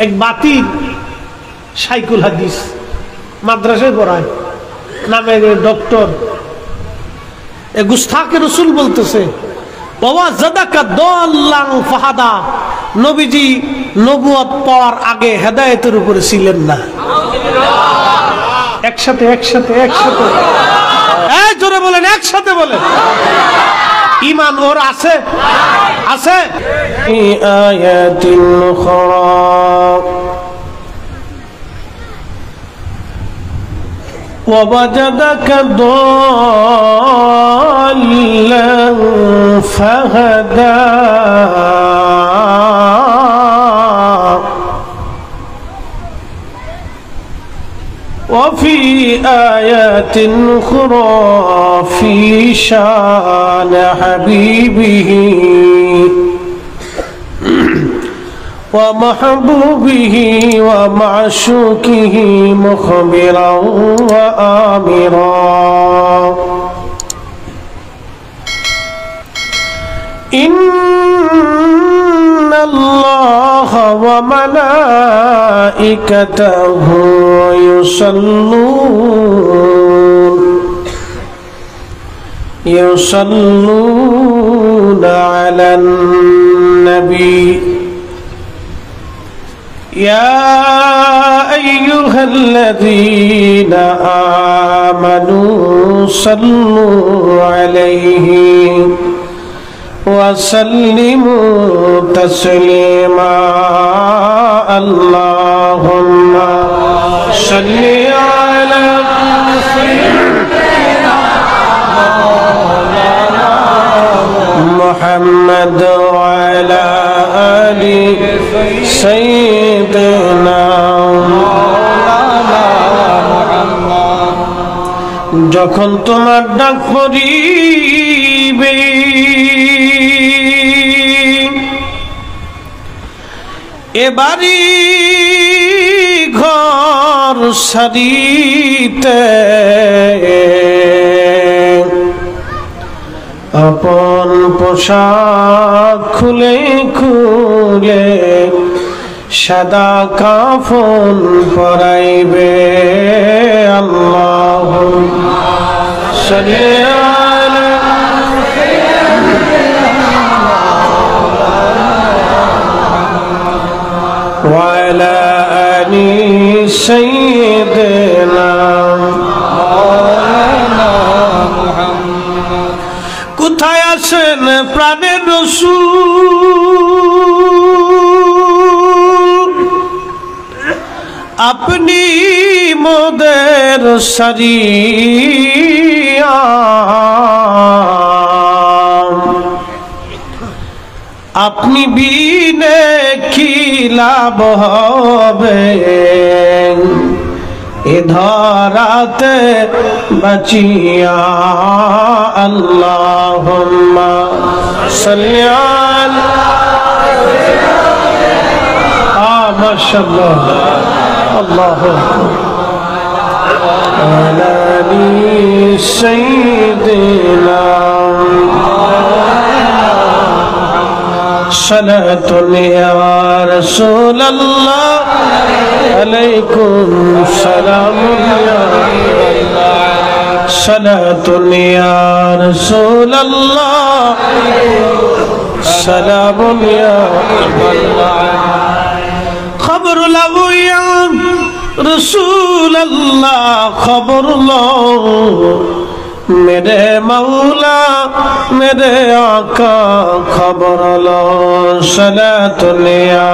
এক বাতিল শাইখুল হাদিস মাদ্রাসায় পড়ায়, নামে ডক্টর, এ গুস্তাখে রসুল বলতেছে বাবা জাদাকা দাল্লান ফাহাদা, নবীজি নবুয়ত পাওয়ার আগে হেদায়েতের উপরে ছিলেন না। একসাথে একসাথে একসাথে এই জোরে বলেন, একসাথে বলেন। ঈমান ওর আছে, আছে। আয়াতিল উখরা ووجدك ضالا فهدى وفي آيات أخرى في شان حبيبه ومحبوبه ومعشوقه مخبرا وآمرا إن الله وملائكته يصلون على النبي يا أيها الذين آمنوا صلوا عليه وسلموا تسليما اللهم صل على سيدنا محمد وعلى آل سيدنا যখন তোমার ডাক পড়িবে এবারি ঘর সারিতে আপন পোশাক খুলে খুলে সাদা কাফন পরাইবে আল্লাহুম্মা সাল্লি আলা ওয়া আলা আলি সাইয়্যিদিনা মুহাম্মদ। কোথায় আছেন প্রাণের রাসূল, আপনি মোদের সারিয়া আপনি বিনে কি লাভ হবে এ ধরাতে বাঁচিয়া আল্লাহুম্মা সাল্লি আলা মাশাআল্লাহ আল্লাহু আলা সাইয়্যিদিনা সালাতুন ইয়া রাসূলুল্লাহ আলাইকুম সালামুন ইয়া সালাতুন ইয়া রাসূলুল্লাহ সালামুন ইয়া খবর লাও ইয়া রাসূলুল্লাহ খবর লাও मेरे मौला मेरे आका खबर लो सलातुन या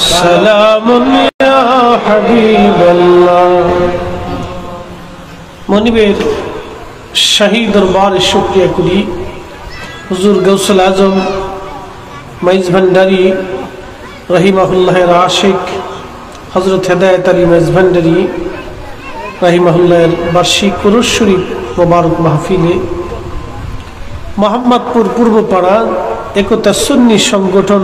सलामुन या हबीबल्लाह। মনিবের শাহী দরবার শুকরিয়া করি হুজুর গৌসুল আজম মাইজ ভান্ডারী রহিমাহুল্লাহের আশিক হযরত হেদায়েত আলী মাইজ ভান্ডারী রাহিমাহুল্লাহের বার্ষিক কুরুশ শরীফ মোবারক মাহফিলে মোহাম্মদপুর পূর্বপাড়া একতা সুন্নি সংগঠন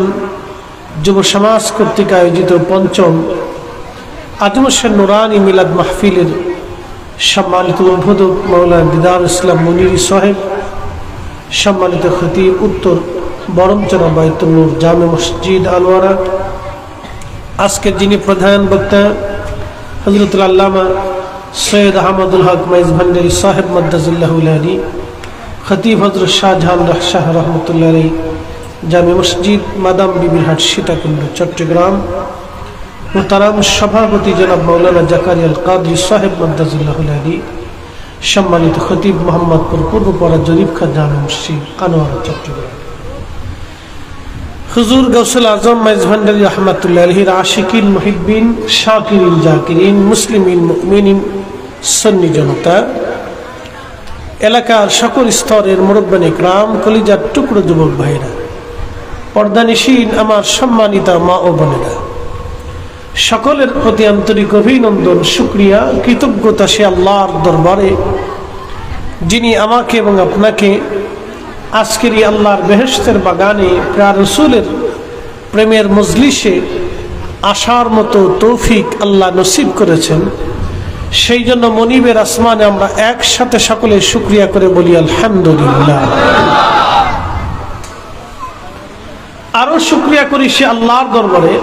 যুব সমাজ কর্তৃক আয়োজিত পঞ্চম আজমশের নুরানি মিলাদ মাহফিলের সম্মানিত উদ্বোধক মাওলানা দিদার ইসলাম মুনিরি সাহেব, সম্মানিত খতিব উত্তর বরমচরা বাইতুল নূর জামে মসজিদ আনোয়ারা। আজকে যিনি প্রধান বক্তা হযরতুল আল্লামা সৈয়দ আহমদুল হক মাইজ ভান্ডারী সাহেব মাদ্দাজিল্লাহুল আলী, খতিব হযরত শাহজাহান শাহ রহমতুল্লাহ আলাইহি, জামে মসজিদ মাদাম বিবির হাট সীতাকুণ্ড চট্টগ্রাম। মোহতারাম সভাপতি জনাব মাওলানা জাকারিয়া আল কাদরি সাহেব মাদ্দাজিল্লাহুল আলী, সম্মানিত খতিব মোহাম্মদপুর পূর্বপাড়া জরিফখা জামে মসজিদ আনোয়ারা চট্টগ্রাম। হুজুর গৌসুল আজম মাইজ ভান্ডারী রহমাতুল্লাহ আলাইহির আশিকিন মুহিব্বিন শাকিরিন জাকিরিন মুসলিমিন মুমিনিন সুন্নি জনতা, এলাকার সকল স্তরের মুরব্বান ইকরাম, কলিজার টুকরো যুবক ভাইরা, পর্দানিশীন আমার সম্মানিতা মা ও বোনেরা, সকলের প্রতি আন্তরিক অভিনন্দন, শুকরিয়া, কৃতজ্ঞতা সে আল্লাহর দরবারে যিনি আমাকে এবং আপনাকে আজকের এই আল্লাহর বেহেশতের বাগানে প্রিয় রাসূলের প্রেমের মজলিসে আসার মতো তৌফিক আল্লাহ নসিব করেছেন। সেই জন্য মনিবের আসমানে আমরা একসাথে সকলে শুকরিয়া করে বলি আলহামদুলিল্লাহ। আরো শুকরিয়া করি সে আল্লাহর দরবারে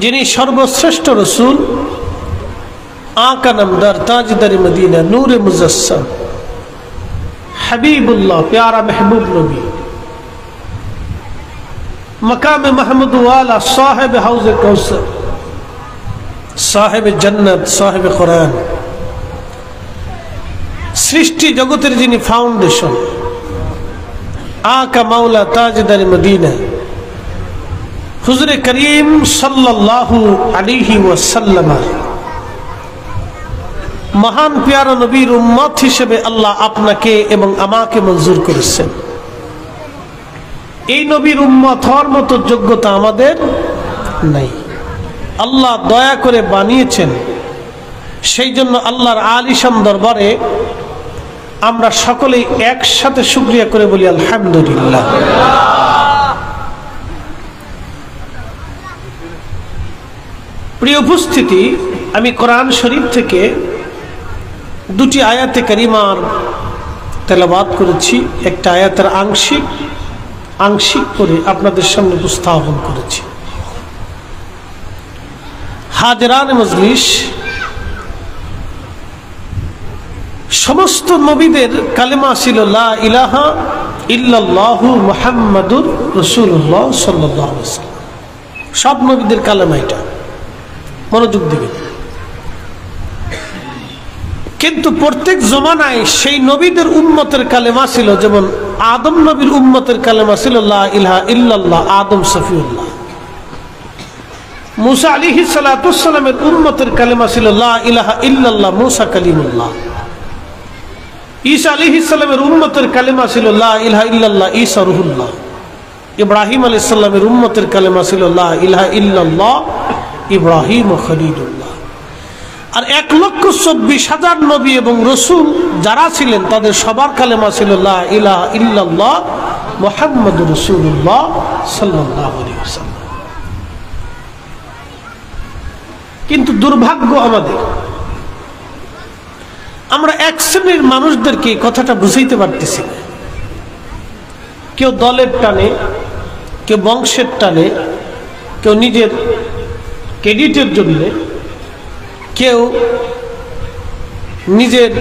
যিনি সর্বশ্রেষ্ঠ রসুল, আকা নামদার, তাজদার মদিনা, নূরে মুজাসসাম, হাবিবুল্লাহ, প্যারা মেহবুব নবী, মকাম মাহমুদ ওয়ালা, সাহেব হাউজে কৌসর, সাহেব জান্নাত, সাহেব কোরআন, সৃষ্টি জগতের যিনি ফাউন্ডেশন, আকা মাওলা তাজদার মদিনা, হুজুরে করিম সাল্লাল্লাহু আলাইহি ওয়াসাল্লাম মহান প্যারা নবীর উম্মত হিসেবে আল্লাহ আপনাকে এবং আমাকে মঞ্জুর করেছেন। এই নবীর উম্মত হওয়ার মতো যোগ্যতা আমাদের নাই, আল্লাহ দয়া করে বানিয়েছেন। সেই জন্য আল্লাহর আলিশান দরবারে আমরা সকলেই একসাথে শুকরিয়া করে বলি আলহামদুলিল্লাহ। প্রিয় উপস্থিতি, আমি কোরআন শরীফ থেকে দুটি আয়াতে কারিমার তেলাওয়াত করেছি। একটা আয়াতের আংশিক করে আপনাদের সামনে উপস্থাপন করেছি। হাজরান মজলিস, সমস্ত নবীদের কালেমা ছিল লা ইলাহা ইল্লাল্লাহু মুহাম্মাদুর রাসূলুল্লাহ সাল্লাল্লাহু আলাইহি ওয়াসাল্লাম। সব নবীদের কালেমা এটা, মনোযোগ দিবেন। কিন্তু প্রত্যেক জমানায় সেই নবীদের উম্মতের কালেমা ছিল, যেমন আদম নবীর উম্মতের কালেমা ছিল লা ইলাহা ইল্লাল্লাহ, আদম সফিউল্লাহ। মুসা আলাইহিস সালাতুস সালামের উম্মতের কালেমা ছিল লা ইলাহা ইল্লাল্লাহ, মুসা কালিমুল্লাহ। ঈসা আলাইহিস সালামের উম্মতের কালেমা ছিল লা ইলাহা ইল্লাল্লাহ, ঈসা রূহুল্লাহ। ইব্রাহিম আলাইহিস সালামের উম্মতের কালেমা ছিল লা ইলাহা ইল্লাল্লাহ, ইব্রাহিম খলিলুল্লাহ। আর 1,24,000 নবী এবং রসুল যারা ছিলেন তাদের সবার কালেমা ছিল লা ইলাহা ইল্লাল্লাহ মুহাম্মাদুর রাসূলুল্লাহ সাল্লাল্লাহু আলাইহি ওয়াসাল্লাম। কিন্তু দুর্ভাগ্য আমাদের, আমরা এক শ্রেণীর মানুষদেরকে কথাটা বুঝাইতে পারতেছি না। কেউ দলের টানে, কেউ বংশের টানে, কেউ নিজের ক্রেডিটের জন্য, কেউ নিজের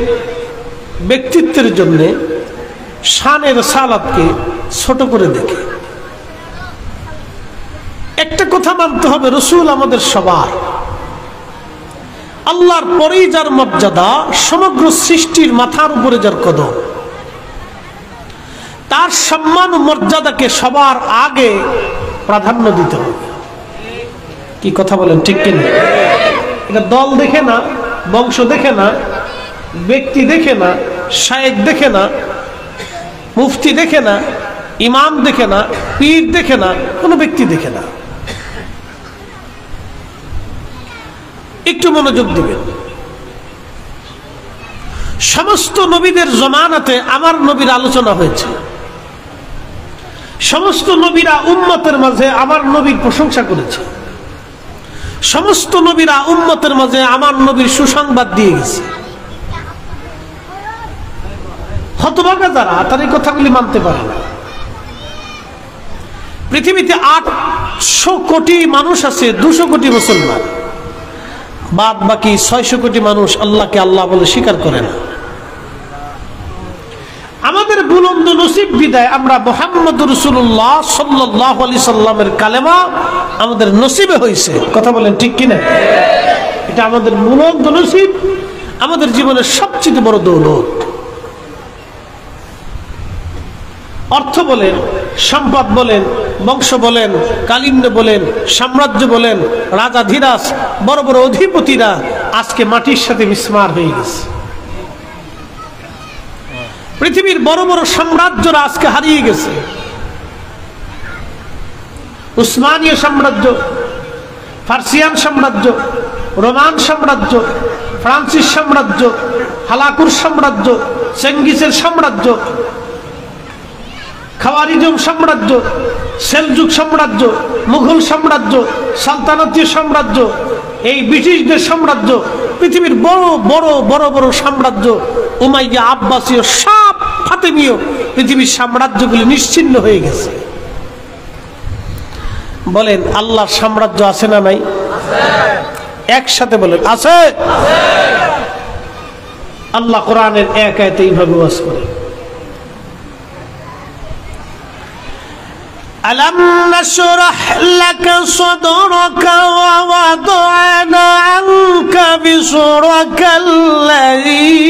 ব্যক্তিত্বের জন্য শানের সালাতকে ছোট করে দেখে। একটা কথা মানতে হবে, রসুল আমাদের সবার, আল্লাহর পরেই যার মর্যাদা, সমগ্র সৃষ্টির মাথার উপরে যার কদম, তার সম্মান ও মর্যাদাকে সবার আগে প্রাধান্য দিতে হবে। কি কথা বলেন, ঠিক কিনা? এটা দল দেখে না, বংশ দেখে না, ব্যক্তি দেখে না, শায়েখ দেখে না, মুফতি দেখে না, ইমাম দেখে না, পীর দেখে না, কোনো ব্যক্তি দেখে না। একটু মনোযোগ দিবেন। সমস্ত নবীদের জমানাতে আমার নবীর আলোচনা হয়েছে। সমস্ত নবীরা উম্মতের মাঝে আমার নবীর প্রশংসা করেছে। সমস্ত নবীরা উম্মতের মাঝে আমার নবীর সুসংবাদ দিয়ে গেছে। হতভাগা যারা, তার এই কথাগুলি মানতে পারে না। পৃথিবীতে 800 কোটি মানুষ আছে, 200 কোটি মুসলমান, বাদ বাকি 600 কোটি মানুষ আল্লাহকে আল্লাহ বলে স্বীকার করে না। আমাদের বুলন্দ নসিব বিদায় আমরা মুহাম্মদুর রাসূলুল্লাহ সাল্লাল্লাহু আলাইহি সাল্লামের কালেমা আমাদের নসিবে হয়েছে। কথা বলেন ঠিক কিনা? এটা আমাদের বুলন্দ নসিব, আমাদের জীবনের সবচেয়ে বড় দৌলত। অর্থ বলেন, সম্পদ বলেন, বংশ বলেন, কালিন্দ বলেন, সাম্রাজ্য বলেন, রাজাধিরাজ, বড় বড় অধিপতিরা আজকে মাটির সাথে মিসমার হয়ে গেছে। পৃথিবীর বড় বড় সাম্রাজ্যরা আজকে হারিয়ে গেছে। উসমানীয় সাম্রাজ্য, ফার্সিয়ান সাম্রাজ্য, রোমান সাম্রাজ্য, ফ্রান্সিস সাম্রাজ্য, হালাকুর সাম্রাজ্য, চেঙ্গিসের সাম্রাজ্য, খাওয়ারিজম সাম্রাজ্য, সেলজুক সাম্রাজ্য, মুঘল সাম্রাজ্য, সালতানাতীয় সাম্রাজ্য, এই ব্রিটিশদের সাম্রাজ্য, পৃথিবীর বড় বড় বড় বড় সাম্রাজ্য, উমাইয়া, আব্বাসীয়, সব ফাতেমীয় পৃথিবীর সাম্রাজ্যগুলি নিশ্চিহ্ন হয়ে গেছে। বলেন আল্লাহর সাম্রাজ্য আছে না নাই? একসাথে বলেন আছে। আল্লাহ কোরআনের এক আয়াতে এইভাবে ওয়াজ করে, ألم نشرح لك صدرك ووضعنا عنك بصرك الذي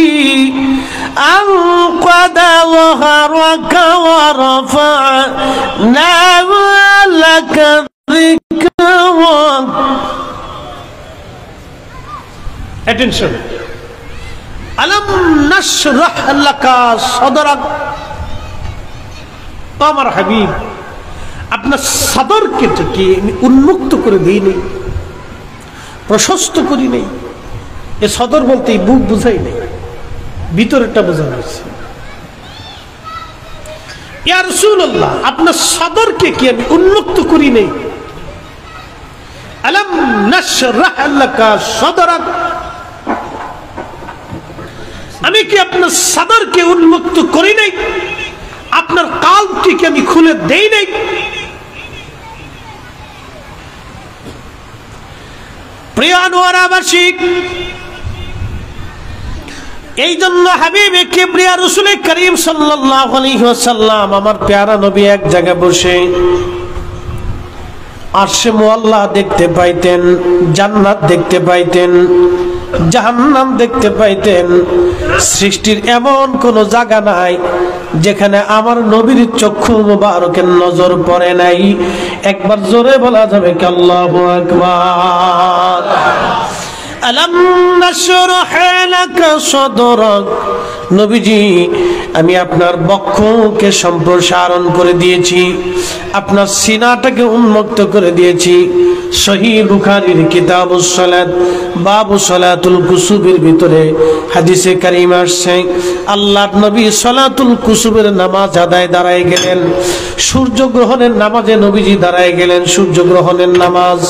أنقض ظهرك ورفعنا لك ذكرك. Attention. ألم نشرح لك صدرك. আমার হাবিব, আপনার সাদরকে কি উন্মুক্ত করে দিই নেই, প্রশস্ত করি নেই? এ সদর বলতে বুক বুঝাই নেই, ভিতরেরটা বোঝানো হয়েছে। ইয়া রাসূলুল্লাহ, আপনার সদরকে কি আমি উন্মুক্ত করি নেই? আলাম নাশরাহ লাকা সদরাক, আমি কি আপনার সদরকে উন্মুক্ত করি নাই? আপনার কালবকে কি আমি খুলে দেই নাই? প্রিয় আনোয়ারাবাসী, এই জন্য হাবিবে কিবরিয়া রাসূল করিম সাল্লাল্লাহু আলাইহি ওয়াসাল্লাম আমার প্যারা নবী এক জায়গায় বসে আরশে মুআল্লা দেখতে পাইতেন, জান্নাত দেখতে পাইতেন, জাহান্নাম দেখতে পাইতেন। সৃষ্টির এমন কোন জায়গা নাই যেখানে আমার নবীর চক্ষু মুবারকের নজর পড়ে নাই। একবার জোরে বলা যাবে কি আল্লাহু আকবার। আলাম নাশরাহ লাকা সাদরাক, নবীজি আমি আপনার বক্ষকে সম্প্রসারণ করে দিয়েছি, আপনার সিনাটাকে উন্মুক্ত করে দিয়েছি। সহিহ বুখারীর কিতাবুস সালাত বাবু সালাতুল কুসুবের ভিতরে হাদিসে কারীম আসছে, আল্লাহর নবী সালাতুল কুসুবের নামাজ আদায় দাঁড়ায় গেলেন। সূর্যগ্রহণের নামাজে নবীজি দাঁড়ায় গেলেন, সূর্যগ্রহণের নামাজ।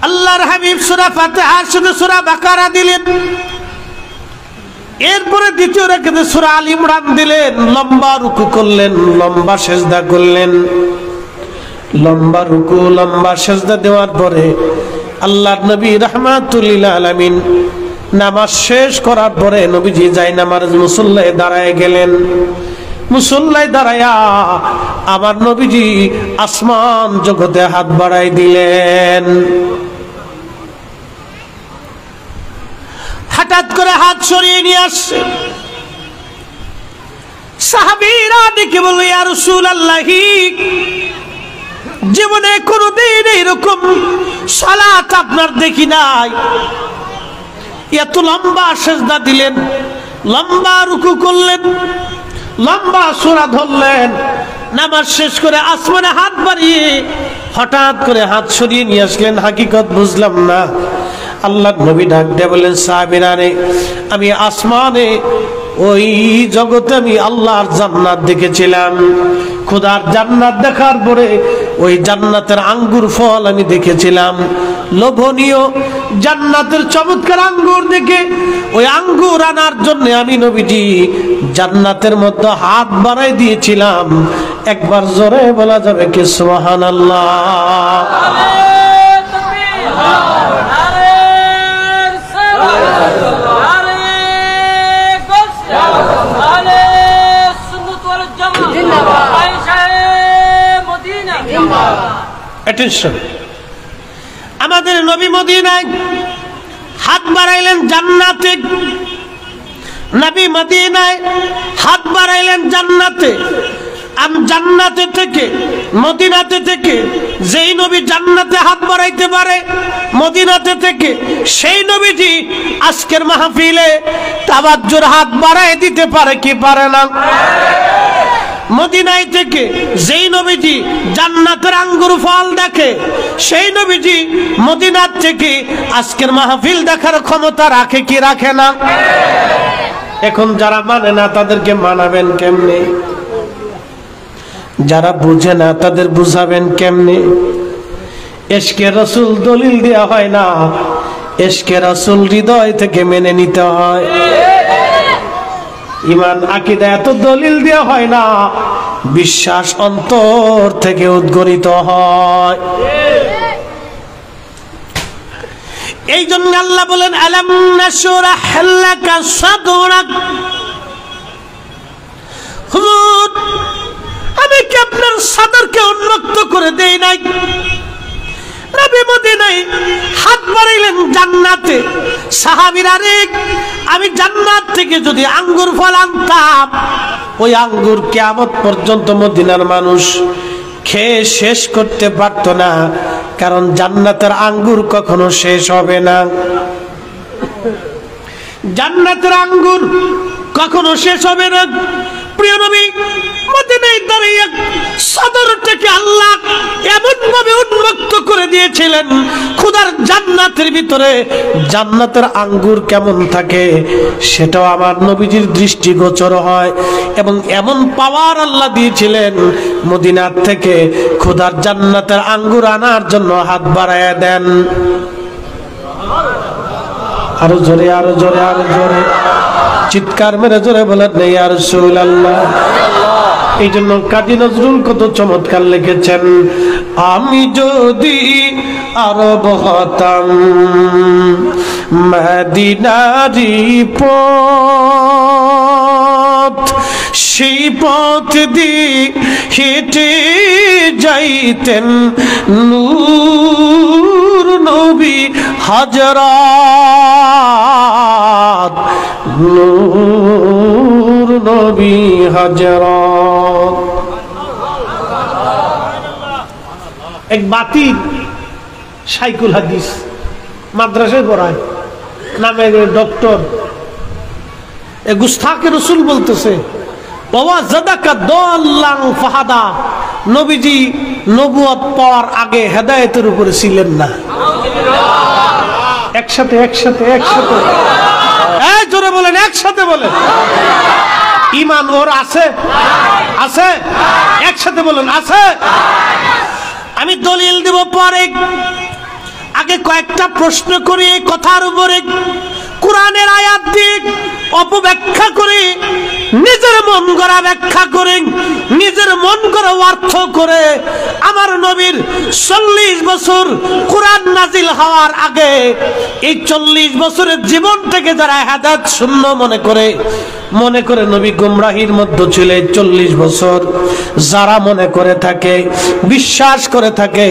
আল্লাহর হাবিব সূরা ফাতিহা শুনে সূরা বাকারা দিলেন, এরপরে দ্বিতীয় রাকাতে সূরা আল ইমরান দিলেন, লম্বা রুকু করলেন, লম্বা সিজদা করলেন। লম্বা রুকু লম্বা সিজদা দেওয়ার পরে আল্লাহর নবী রাহমাতুল লিল আলামিন নামাজ শেষ করার পরে নবীজি জায়নামাজ মুসল্লায় দাঁড়ায় গেলেন। মুসল্লায় দাঁড়ায়া আমার নবীজি আসমান জগতে হাত বাড়াই দিলেন। হঠাৎ করে হাত সরিয়ে নিয়ে আসছে, সাহাবীরা দেখে বলল, ইয়া রাসূলুল্লাহ, জীবনে কোনদিন এইরকম সালাত আপনার দেখি নাই। এত লম্বা সিজদা দিলেন, লম্বা রুকু করলেন, লম্বা সূরা ধরলেন, নামাজ শেষ করে আসমানে হাত বাড়িয়ে হঠাৎ করে হাত সরিয়ে নিয়ে আসলেন। হাকিকত বুঝলাম না। আল্লাহর নবী ডাক দিয়ে বলেন, সাহাবীরা রে, আমি আসমানে ওই জগতে আমি আল্লাহর জান্নাত দেখেছিলাম। খোদার জান্নাত দেখার পরে ওই জান্নাতের আঙ্গুর ফল আমি দেখেছিলাম। লোভনীয় জান্নাতের চমৎকার আঙ্গুর দেখে ওই আঙ্গুর আনার জন্য আমি নবীজি জান্নাতের মধ্যে হাত বাড়াই দিয়েছিলাম। একবার জোরে বলা যাবে কি সুবহানাল্লাহ। অ্যাটেনশন, আমাদের নবী মদিনায় হাত বাড়াইলেন জান্নাতে, নবী মদিনায় হাত বাড়াইলেন জান্নাতে। জান্নাতে থেকে মদিনাতে থেকে যেই নবী জান্নাতে হাত বাড়াইতে পারে মদিনাতে থেকে, সেই নবীজি আজকের মাহফিলে তাওয়াজ্জুর হাত বাড়াই দিতে পারে কি পারে না? মদিনায় থেকে যেই নবীজি জান্নাতের আঙ্গুর ফল দেখে, সেই নবীজি মদিনার থেকে আজকের মাহফিল দেখার ক্ষমতা রাখে কি রাখে না? এখন যারা মানে না তাদেরকে মানাবেন কেমনে? যারা বুঝে না তাদের বুঝাবেন কেমনে? ইশকে রাসূল দলিল দেওয়া হয় না, ইশকে রাসূল হৃদয় থেকে মেনে নিতে হয়। ঈমান আকীদা এত দলিল দেওয়া হয় না, বিশ্বাস অন্তর থেকে উদ্গরিত হয়। এই জন্য আল্লাহ বলেন আলাম নাশরাহ লাকা সাদরাক। হুজুর, আমি কি আপনার সাদরকে উন্মুক্ত করে দেই নাই? নবী মদিনায় হাত বাড়াইলেন জান্নাতে। সাহাবীরা রে, আমি জান্নাত থেকে যদি আঙ্গুর ফল আনতাম, ওই আঙ্গুর কিয়ামত পর্যন্ত মদিনার মানুষ খেয়ে শেষ করতে পারত না, কারণ জান্নাতের আঙ্গুর কখনো শেষ হবে না। জান্নাতের আঙ্গুর কখনো শেষ হবে না। প্রিয় নবী মদিনায় দাঁড়িয়ে সদরটাকে আল্লাহ এমন ভাবে উন্মুক্ত করে দিয়েছিলেন, খোদার জান্নাতের ভিতরে জান্নাতের আঙ্গুর কেমন থাকে সেটাও আমার নবীজির দৃষ্টিগোচর হয়। এবং এমন পাওয়ার আল্লাহ দিয়েছিলেন, মদিনার থেকে খোদার জান্নাতের আঙ্গুর আনার জন্য হাত বাড়ায়া দেন। আরো জোরে, আরো জোরে, আরো জোরে চিৎকার মেরে জোরে বলেন ইয়া রাসূলুল্লাহ। এই জন্য কাজী নজরুল কত চমৎকার লিখেছেন, আমি যদি আরব হতাম মদিনারি পথ, সেই পথ দিয়ে হেঁটে যাইতেন নূর নবী হযরত, নূর নবী হযরত। এক বাতিল শাইখুল হাদিস মাদ্রাসায় পড়ায়, নামে ডক্টর, এ গুস্তাখে রাসূল বলতেছে বাবা জাদাকা দাল্লান ফাহাদা, নবীজি নবুয়ত পাওয়ার আগে হেদায়েতের উপরে ছিলেন না। একসাথে একসাথে একসাথে এই জোরে বলেন, একসাথে বলেন। ঈমান ওর আছে, আছে, একসাথে বলেন আছে। আমি দলিল দেব পরে, আগে কয়েকটা প্রশ্ন করি এই কথার উপরে। কোরআনের আয়াত দিয়ে অপব্যাখ্যা করে, নিজের মন গড়া ব্যাখ্যা করে, নিজের মন গড়া অর্থ করে আমার নবীর 40 বছর কোরআন নাজিল হওয়ার আগে এই 40 বছরের জীবনটাকে যারা হেদায়েত শূন্য মনে করে নবী গুমরাহির মধ্যে ছিল 40 বছর, যারা মনে করে থাকে, বিশ্বাস করে থাকে,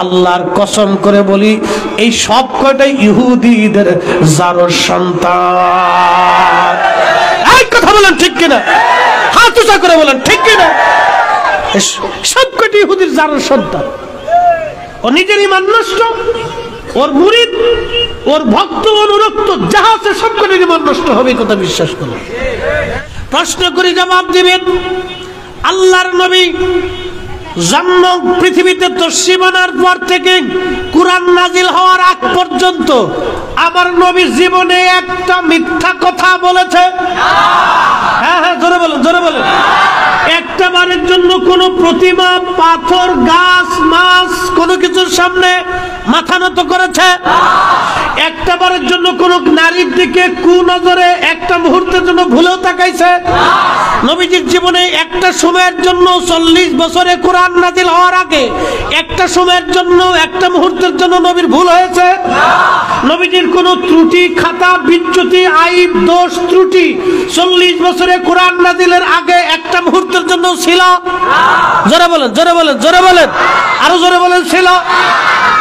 আল্লাহর কসম করে বলি এই সব কয়টাই ইহুদিদের জারর সন্তান। এই কথা বলেন ঠিক কিনা? হাত উঁচা করে বলেন ঠিক কিনা? সব কয়টি ইহুদির জারর সন্তান। ও নিজের ঈমান নষ্ট, ওর মুরিদ, ওর ভক্ত, অনুরক্ত যাহা আছে সব কয়টির ঈমান নষ্ট হবে, কথা বিশ্বাস করুন। প্রশ্ন করে জবাব দিবেন। আল্লাহর নবী জন্ম পৃথিবীতে তশরিফ আনার পর থেকে কুরআন নাজিল হওয়ার আগ পর্যন্ত আমার নবী জীবনে একটা মিথ্যা কথা বলেছে? হ্যাঁ হ্যাঁ, জোরে বলেন, জোরে বলেন। একটা বারের জন্য কোন প্রতিমা, পাথর, গাছ, মাছ, কোনো কিছুর সামনে মাথা নত করেছে? একটা বারের জন্য কোন নারীর দিকে কুনজরে একটা মুহূর্তের জন্য ভুলেও তাকাইছে? নবীজির জীবনে একটা সময়ের জন্য 40 বছরে কোরআন নাজিল হওয়ার আগে একটা সময়ের জন্য একটা মুহূর্তের জন্য নবীর ভুল হয়েছে? নবীজির কোন ত্রুটি, খাতা, বিচ্যুতি, আইব, দোষ, ত্রুটি 40 বছরে কোরআন নাজিলের আগে একটা মুহূর্তের জন্য ছিল? জোরে বলেন, জোরে বলেন, জোরে বলেন, আরো জোরে বলেন, ছিল?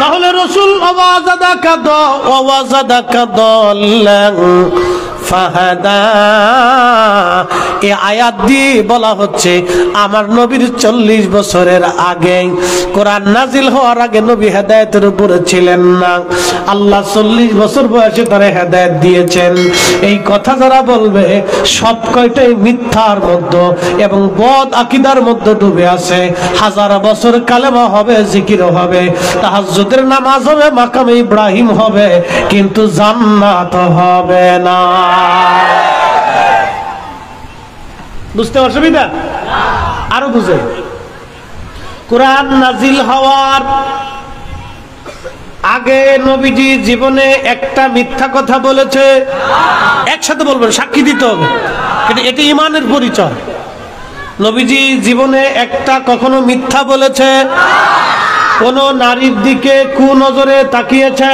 তাহলে রাসূল ওয়াজাদাকা দাল্লান ফাহাদা, এই আয়াত দিয়ে বলা হচ্ছে আমার নবীর 40 বছরের আগে, কোরআন নাজিল হওয়ার আগে নবী হেদায়েতের উপরে ছিলেন না। আল্লাহ 40 বছর বয়সে তারা হেদায়েত দিয়েছেন। এই কথা যারা বলবে সব কয়টাই মিথ্যার মধ্যে এবং বদ আকীদার মধ্যে ডুবে আছে। হাজার বছর কালেমা হবে, জিকির হবে, তাহাজ্জুদের নামাজ হবে, মাকামে ইব্রাহিম হবে, কিন্তু জান্নাত হবে না। বুঝতে অসুবিধা? আরো বুঝে, কোরআন নাজিল হওয়ার আগে নবীজি জীবনে একটা মিথ্যা কথা বলেছে? একসাথে বলবেন, সাক্ষী দিতে হবে, কিন্তু এটি ঈমানের পরিচয়। নবীজি জীবনে একটা কখনো মিথ্যা বলেছে? কোন নারীর দিকে কুনজরে তাকিয়েছে?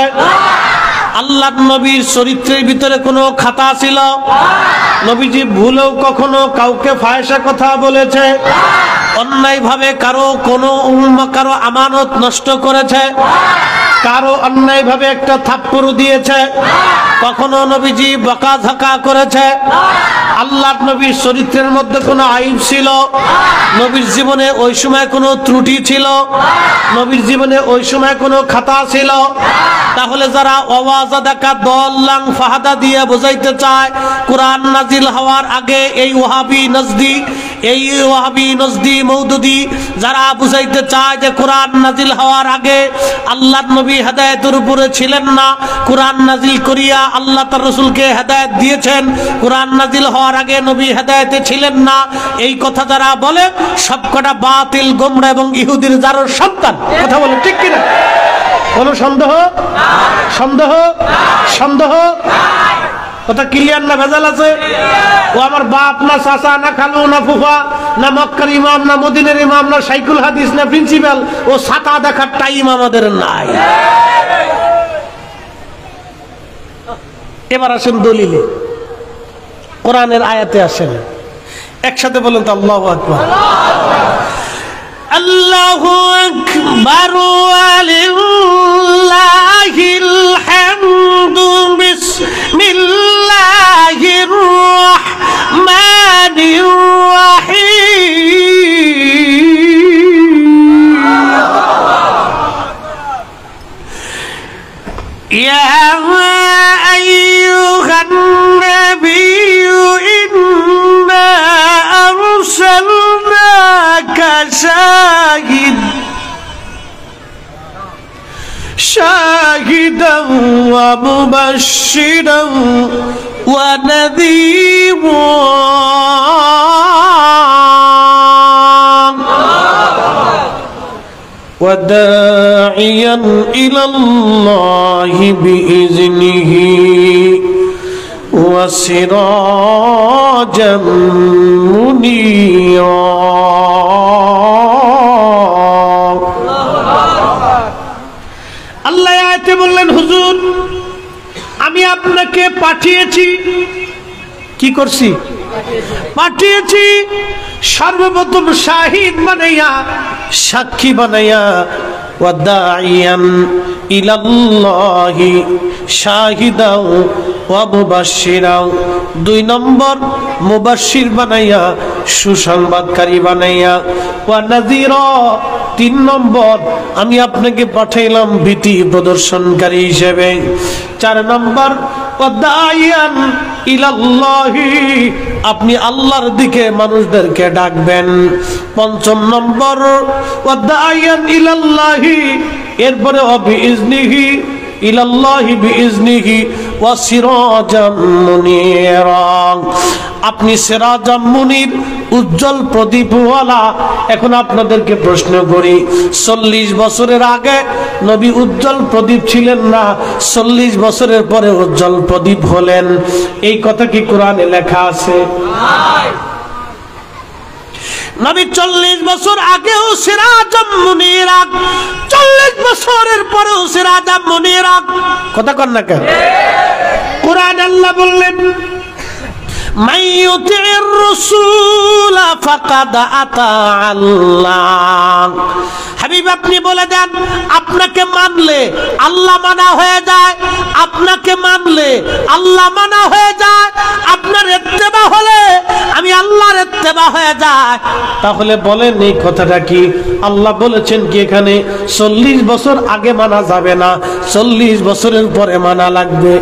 আল্লাহর নবীর চরিত্রের ভিতরে কোনো খাতা ছিল? নবীজি ভুলেও কখনো কাউকে ফাহিশা কথা বলেছে? অন্যায় ভাবে কারো কারো আমানত নষ্ট করেছে? কারো অন্যায় ভাবে একটা থাপ্পড় দিয়েছে? কখনো নবীজি বকাঝকা করেছে? আল্লাহর নবীর চরিত্রের মধ্যে কোনো আইব ছিল? নবীর জীবনে ওই সময় কোনো ত্রুটি ছিল? নবীর জীবনে ওই সময় কোনো খাতা ছিল? তাহলে যারা ওয়াজাদাকা দাল্লান ফাহাদা দিয়ে বোঝাইতে চায় কোরআন নাজিল হওয়ার আগে, এই ওয়াহাবি নজদি মওদুদি যারা বুঝাইতে চায় যে কোরআন নাজিল হওয়ার আগে আল্লাহর নবী হেদায়েতের উপরে ছিলেন না, কোরআন নাজিল করিয়া আল্লাহ তার রাসূলকে হেদায়েত দিয়েছেন, কোরআন নাজিল হওয়ার আগে নবী হেদায়েতে ছিলেন না, এই কথা যারা বলে সবকটা বাতিল, গোমরা এবং ইহুদির জারর সন্তান। কথা বলে ঠিক কিনা? কোন সন্দেহ? সন্দেহ? সন্দেহ? কথা ক্লিয়ার না ভেজাল আছে? ও আমার বাপ না, চাচা না, খালু না, ফুফা না, মক্কার ইমাম না, মদিনার ইমাম না, শাইখুল হাদিস না, প্রিন্সিপাল, ও ছাতা দেখার টাইম আমাদের নাই। এবার আসেন দলিলে, কোরআনের আয়াতে আসেন, একসাথে বলেন তো আল্লাহু আকবার। আল্লাহু আকবার ওয়ালিল্লাহিল হামদু, বিসমিল্লাহির রাহমানির রাহিম। ইয়া আইয়ুহান নাবিয়্যু ইন্না আরসালনাকা শাহিদান ওয়া মুবাশশিরান ওয়া নাযীরান ওয়া দাঈয়ান ইলাল্লাহি বিইজনিহি ওয়া সিরাজাম মুনীরা। আল্লাহ আয়াতে বললেন, হুজুর আমি আপনাকে পাঠিয়েছি। কি করছি? পাঠিয়েছি সর্বপ্রথম শাহিদ বানাইয়া, সাক্ষী বানাইয়া, ওয়া দাঈয়ান ইলাল্লাহি শাহিদাও ওয়া মুবাশশিরাও, 2 নম্বর মুবাশশির বানাইয়া, সুসংবাদকারী বানাইয়া, ওয়া নাযীরা, 3 নম্বর আমি আপনাকে পাঠাইলাম ভীতি প্রদর্শনকারী হিসেবে। 4 নম্বর ওয়া দাঈয়ান ইলাল্লাহি, আপনি আল্লাহর দিকে মানুষদেরকে ডাকবেন। 5 নম্বর ওয়া দাঈয়ান ইলাল্লাহি, এরপরে ওয়া বিইজনিহি ইলাল্লাহি বিইজনিহি ওয়া সিরাজাম মুনীরা, আপনি সিরাজাম মুনীর, উজ্জ্বল প্রদীপওয়ালা। এখন আপনাদেরকে প্রশ্ন করি, 40 বছরের আগে নবী উজ্জ্বল প্রদীপ ছিলেন না, 40 বছরের পরে উজ্জ্বল প্রদীপ হলেন, এই কথা কি কোরআনে লেখা আছে? নবী 40 বছর আগেও সিরাজাম মুনীরা, 40 বছরের পরেও সিরাজাম মুনীরা। কথা কন না কেন? কোরআন আল্লাহ বললেন, মাইয়ুতির রাসূল ফাকাদ আতা আল্লাহ। হাবিব আপনি বলে দেন, আপনাকে মানলে আল্লাহ মানা হয়ে যায়, আপনাকে মানলে আল্লাহ মানা হয়ে যায়, আপনার ইত্তেবা হলে আমি আল্লাহর ইত্তেবা হয়ে যায়। তাহলে বলেন এই কথাটা কি? আল্লাহ বলেছেন কি এখানে 40 বছর আগে মানা যাবে না, 40 বছরের পরে মানা লাগবে?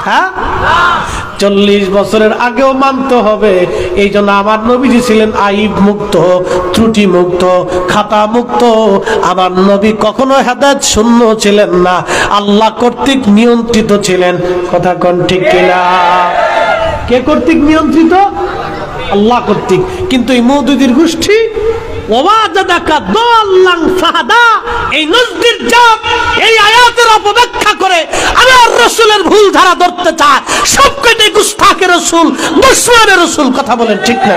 হ্যাঁ, 40 বছরের আগেও মানতে হবে। এই জন্য আমার নবীজি ছিলেন আইব মুক্ত, ত্রুটি মুক্ত, খাতা মুক্ত। আমার নবী কখনো হেদায়েত শূন্য ছিলেন না, আল্লাহ কর্তৃক নিয়ন্ত্রিত ছিলেন। কথা কোন ঠিক কিনা? কে কর্তৃক নিয়ন্ত্রিত? আল্লাহ কর্তৃক। কিন্তু এই মওদুদির গোষ্ঠী ওয়াজাদাকা দাল্লান ফাহাদা, এই নজদির জাত এই আয়াতের অপব্যাখ্যা করে আমার রাসূলের ভুল ধারা ধরতে চায়। সবকটাই গুস্তাখের রাসূল, দুশমনের রাসূল। কথা বলেন ঠিক না?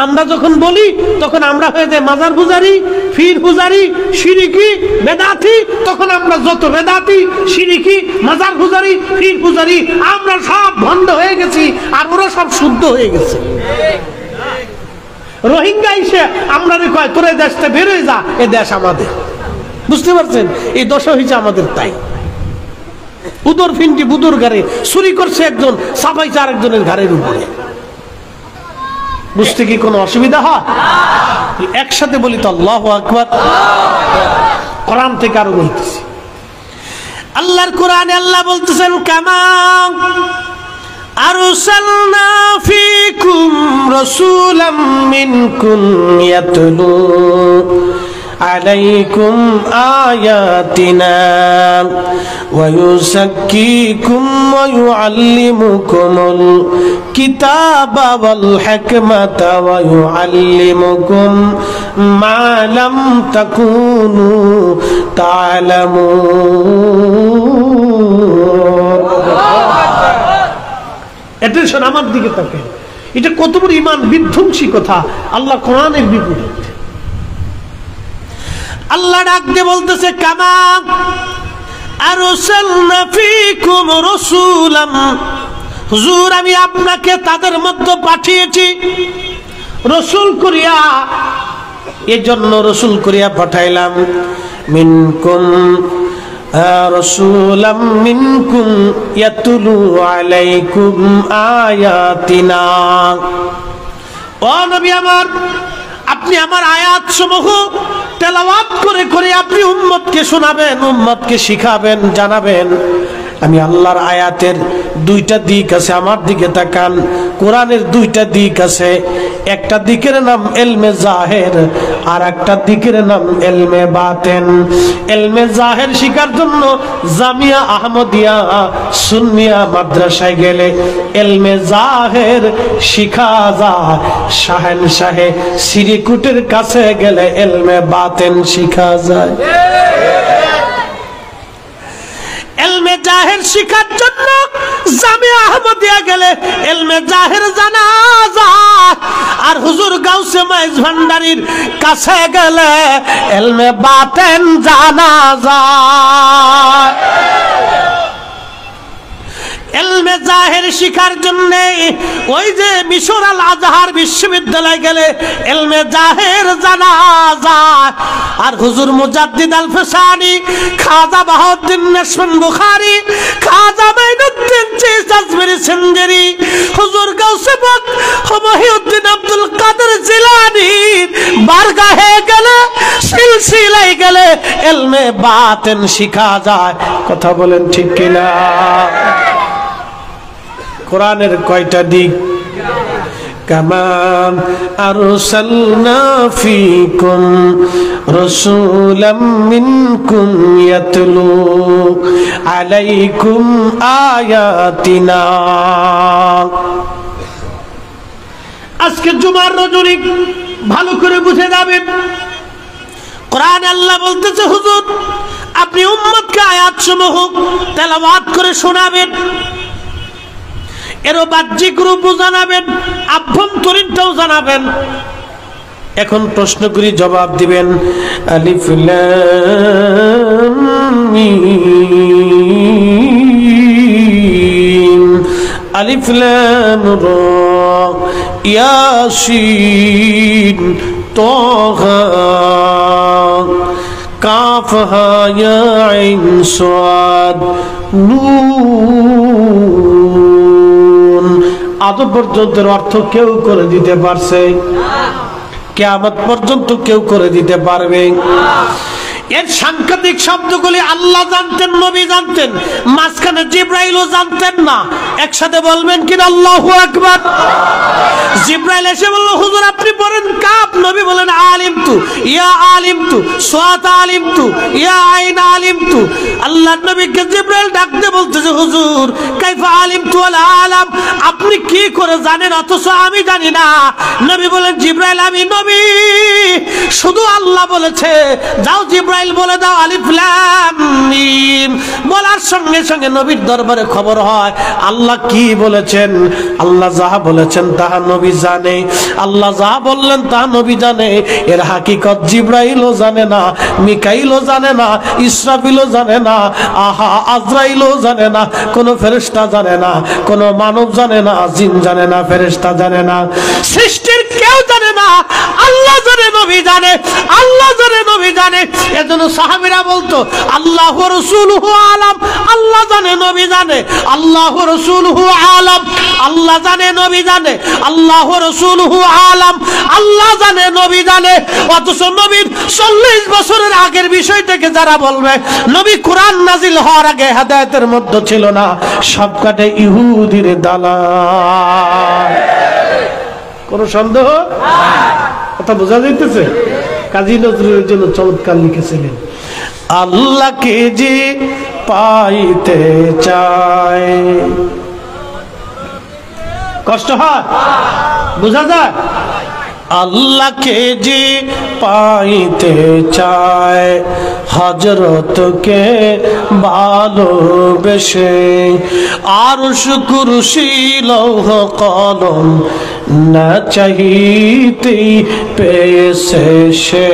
আমরা যখন বলি তখন আমরা হয়ে যাই মাজার পূজারি, পীর পূজারি, শিরকি, বেদাতি। তখন আমরা যত বেদাতি, শিরকি, মাজার পূজারি, পীর পূজারি আমরা সব ভণ্ড হয়ে গেছি, আর ওরা সব শুদ্ধ হয়ে গেছে। রোহিঙ্গা এসে আমরা কয় তোর এই দেশটা বেরোয় যা, এ দেশ আমাদের। বুঝতে পারছেন? এই দশা হয়েছে আমাদের। তাই উদর ফিন্ডি বুদুর ঘরে চুরি করছে একজন, সাফাইছে আরেকজনের ঘরের উপরে। বুঝতে কি কোনো অসুবিধা হয়? একসাথে বলি তো আল্লাহু আকবার। কোরআন থেকে আরো বলতেছি, আল্লাহর কোরআনে আল্লাহ বলতেছেন, কামা আরসালনা ফীকুম রাসূলাম মিনকুম ইয়াতলু আলাইকুম আয়াতিনা ওয়া ইউযাক্কিকুম ওয়া ইউআল্লিমুকুমুল কিতাবা ওয়াল হিকমাতা ওয়া ইউআল্লিমুকুম মা লাম তাকুনু তা'লামুন। অ্যাটেনশন, আমার দিকে তাকান। এটা কত বড় ঈমান বিধ্বংসী কথা। আল্লাহ কোরআনের বিপরীত। আল্লাহ ডাক দিয়ে বলতেছে, কামা আরসালনা ফীকুম রাসূলাম, হুজুর আমি আপনাকে তাদের মধ্যে পাঠিয়েছি রাসূল করিয়া। এজন্য রাসূল করিয়া পাঠাইলাম। মিনকুম রাসূলাম মিনকুম ইয়াতলু আলাইকুম আয়াতিনা। ও নবী আমার, আপনি আমার আয়াত সমূহ তেলাওয়াত করে করে আপনি উম্মতকে শোনাবেন, উম্মতকে শিখাবেন, জানাবেন। আমি আল্লাহর আয়াতের দুইটা দিক আছে। আমার দিকে তাকান। কোরআনের দুইটা দিক আছে। একটা দিকের নাম ইলমে জাহের, আর একটা দিকের নাম ইলমে বাতেন। ইলমে জাহের শিখার জন্য জামিয়া আহমদিয়া সুন্নিয়া মাদ্রাসায় গেলে ইলমে জাহের শিখা যায়। শাহেনশাহে সিরিকুটের কাছে গেলে ইলমে বাতেন শিখা যায়। ইলমে জাহের শিখার জন্য জামিয়া আহমদিয়া গেলে ইলমে জাহের জানা যায়, আর হুজুর গাউসে মাইজ ভান্ডারীর কাছে গেলে ইলমে বাতেন জানা যায়। ইলমে জাহের শিখার জন্য ওই যে মিশর আল আজহার বিশ্ববিদ্যালয় গেলে ইলমে জাহের জানা যায়। আর হুজুর মুজাদ্দিদ আল ফিসানি, খাজা বাহাউদ্দিন নাশবন্দ বুখারী, খাজা মাইনুদ্দিন চিশতি আজমেরি সিন্ধরি, হুজুর গাউসে পাক মহিউদ্দিন আব্দুল কাদের জিলানীর বারগাহে গেলে, সিলসিলায় গেলে ইলমে বাতেন শিখা যায়। কথা বলেন ঠিক কিনা? কোরআনের কয়টা দিক? কামা আরসালনা ফীকুম রাসূলাম মিনকুম ইয়াতলু আলাইকুম আয়াতিনা। আজকে জুমার রজনী ভালো করে বুঝে যাবেন। কোরআনে আল্লাহ বলতেছে, হুজুর আপনি উম্মতকে আয়াতসমূহ তেলাওয়াত করে শোনাবেন, এরও বাহ্যিক রূপও জানাবেন, আভ্যন্তরীণটাও জানাবেন। এখন প্রশ্ন করি, জবাব দিবেন। আলিফ লাম মিম, আলিফ লাম রা, ইয়াসিন, তাহা, কাফ হা ইয়া আইন সাদ, নুন। আজ পর্যন্ত অর্থ কেউ করে দিতে পারছে? কিয়ামত পর্যন্ত কেউ করে দিতে পারবে? এর সাংকেতিক শব্দগুলি আল্লাহ জানতেন, নবী জানতেন, মাঝখানে জিবরাইলও জানতেন না। একসাথে বলবেন কিনা আল্লাহু আকবার। জিবরাইল এসে বলল, হুজুর আপনি পড়েন কাফ, নবী বলেন আলিমতু, ইয়া আলিমতু, সাত আলিমতু, ইয়া আইন আলিমতু। আল্লাহর নবীকে জিবরাইল ডাকতে বলতেছে, হুজুর কাইফা আলিমতু ওয়াল আলাম, আপনি কি করে জানেন অথচ আমি জানি না? নবী বলেন, জিবরাইল আমি নবী, শুধু আল্লাহ বলেছে যাও জিবরাইল বলে দাও আলিফ লাম মিম। বলার সঙ্গে সঙ্গে নবীর দরবারে খবর হয় আল্লাহ কি বলেছেন। আল্লাহ যাহা বলেছেন তাহা নবী জানে, আল্লাহ যাহা বললেন তাহা নবী জানে। এর হাকিকত জিবরাইলও জানে না, মিকাইলও জানে না, ইসরাফিলও জানে না, আহা আজরাইলও জানে না, কোন ফেরেশতা জানে না, কোন মানব জানে না, জিন জানে না, ফেরেশতা জানে না, সৃষ্টির কেউ জানে না। আল্লাহ জানে, নবী জানে, আল্লাহ জানে, নবী জানে। এজন্য সাহাবীরা বলতো আল্লাহু রাসূলুহু আলাম, আল্লাহ জানে, নবী জানে, আল্লাহু রাসূলুহু আলাম, আল্লাহ জানে, নবী জানে, আল্লাহু রাসূলুহু আলাম, আল্লাহ জানে, নবী জানে। অথচ নবীর 40 বছরের আগের বিষয়টাকে যারা বলবে নবী কোরআন নাজিল হওয়ার আগে হেদায়েতের মধ্যে ছিল না, সব কাটে ইহুদির দালাল। কোন সন্দেহ? কথা বোঝা যাইতেছে? কাজী নজরুলের জন্য চমৎকার লিখেছিলেন, আল্লাহকে যে পাইতে চায়, কষ্ট হয়? বোঝা যায়? আল্লাহকে যে পাইতে চায় হযরতকে ভালোবেসে, আরশ কুরসি লৌহ কলম না চাইতেই পেয়েছে সে।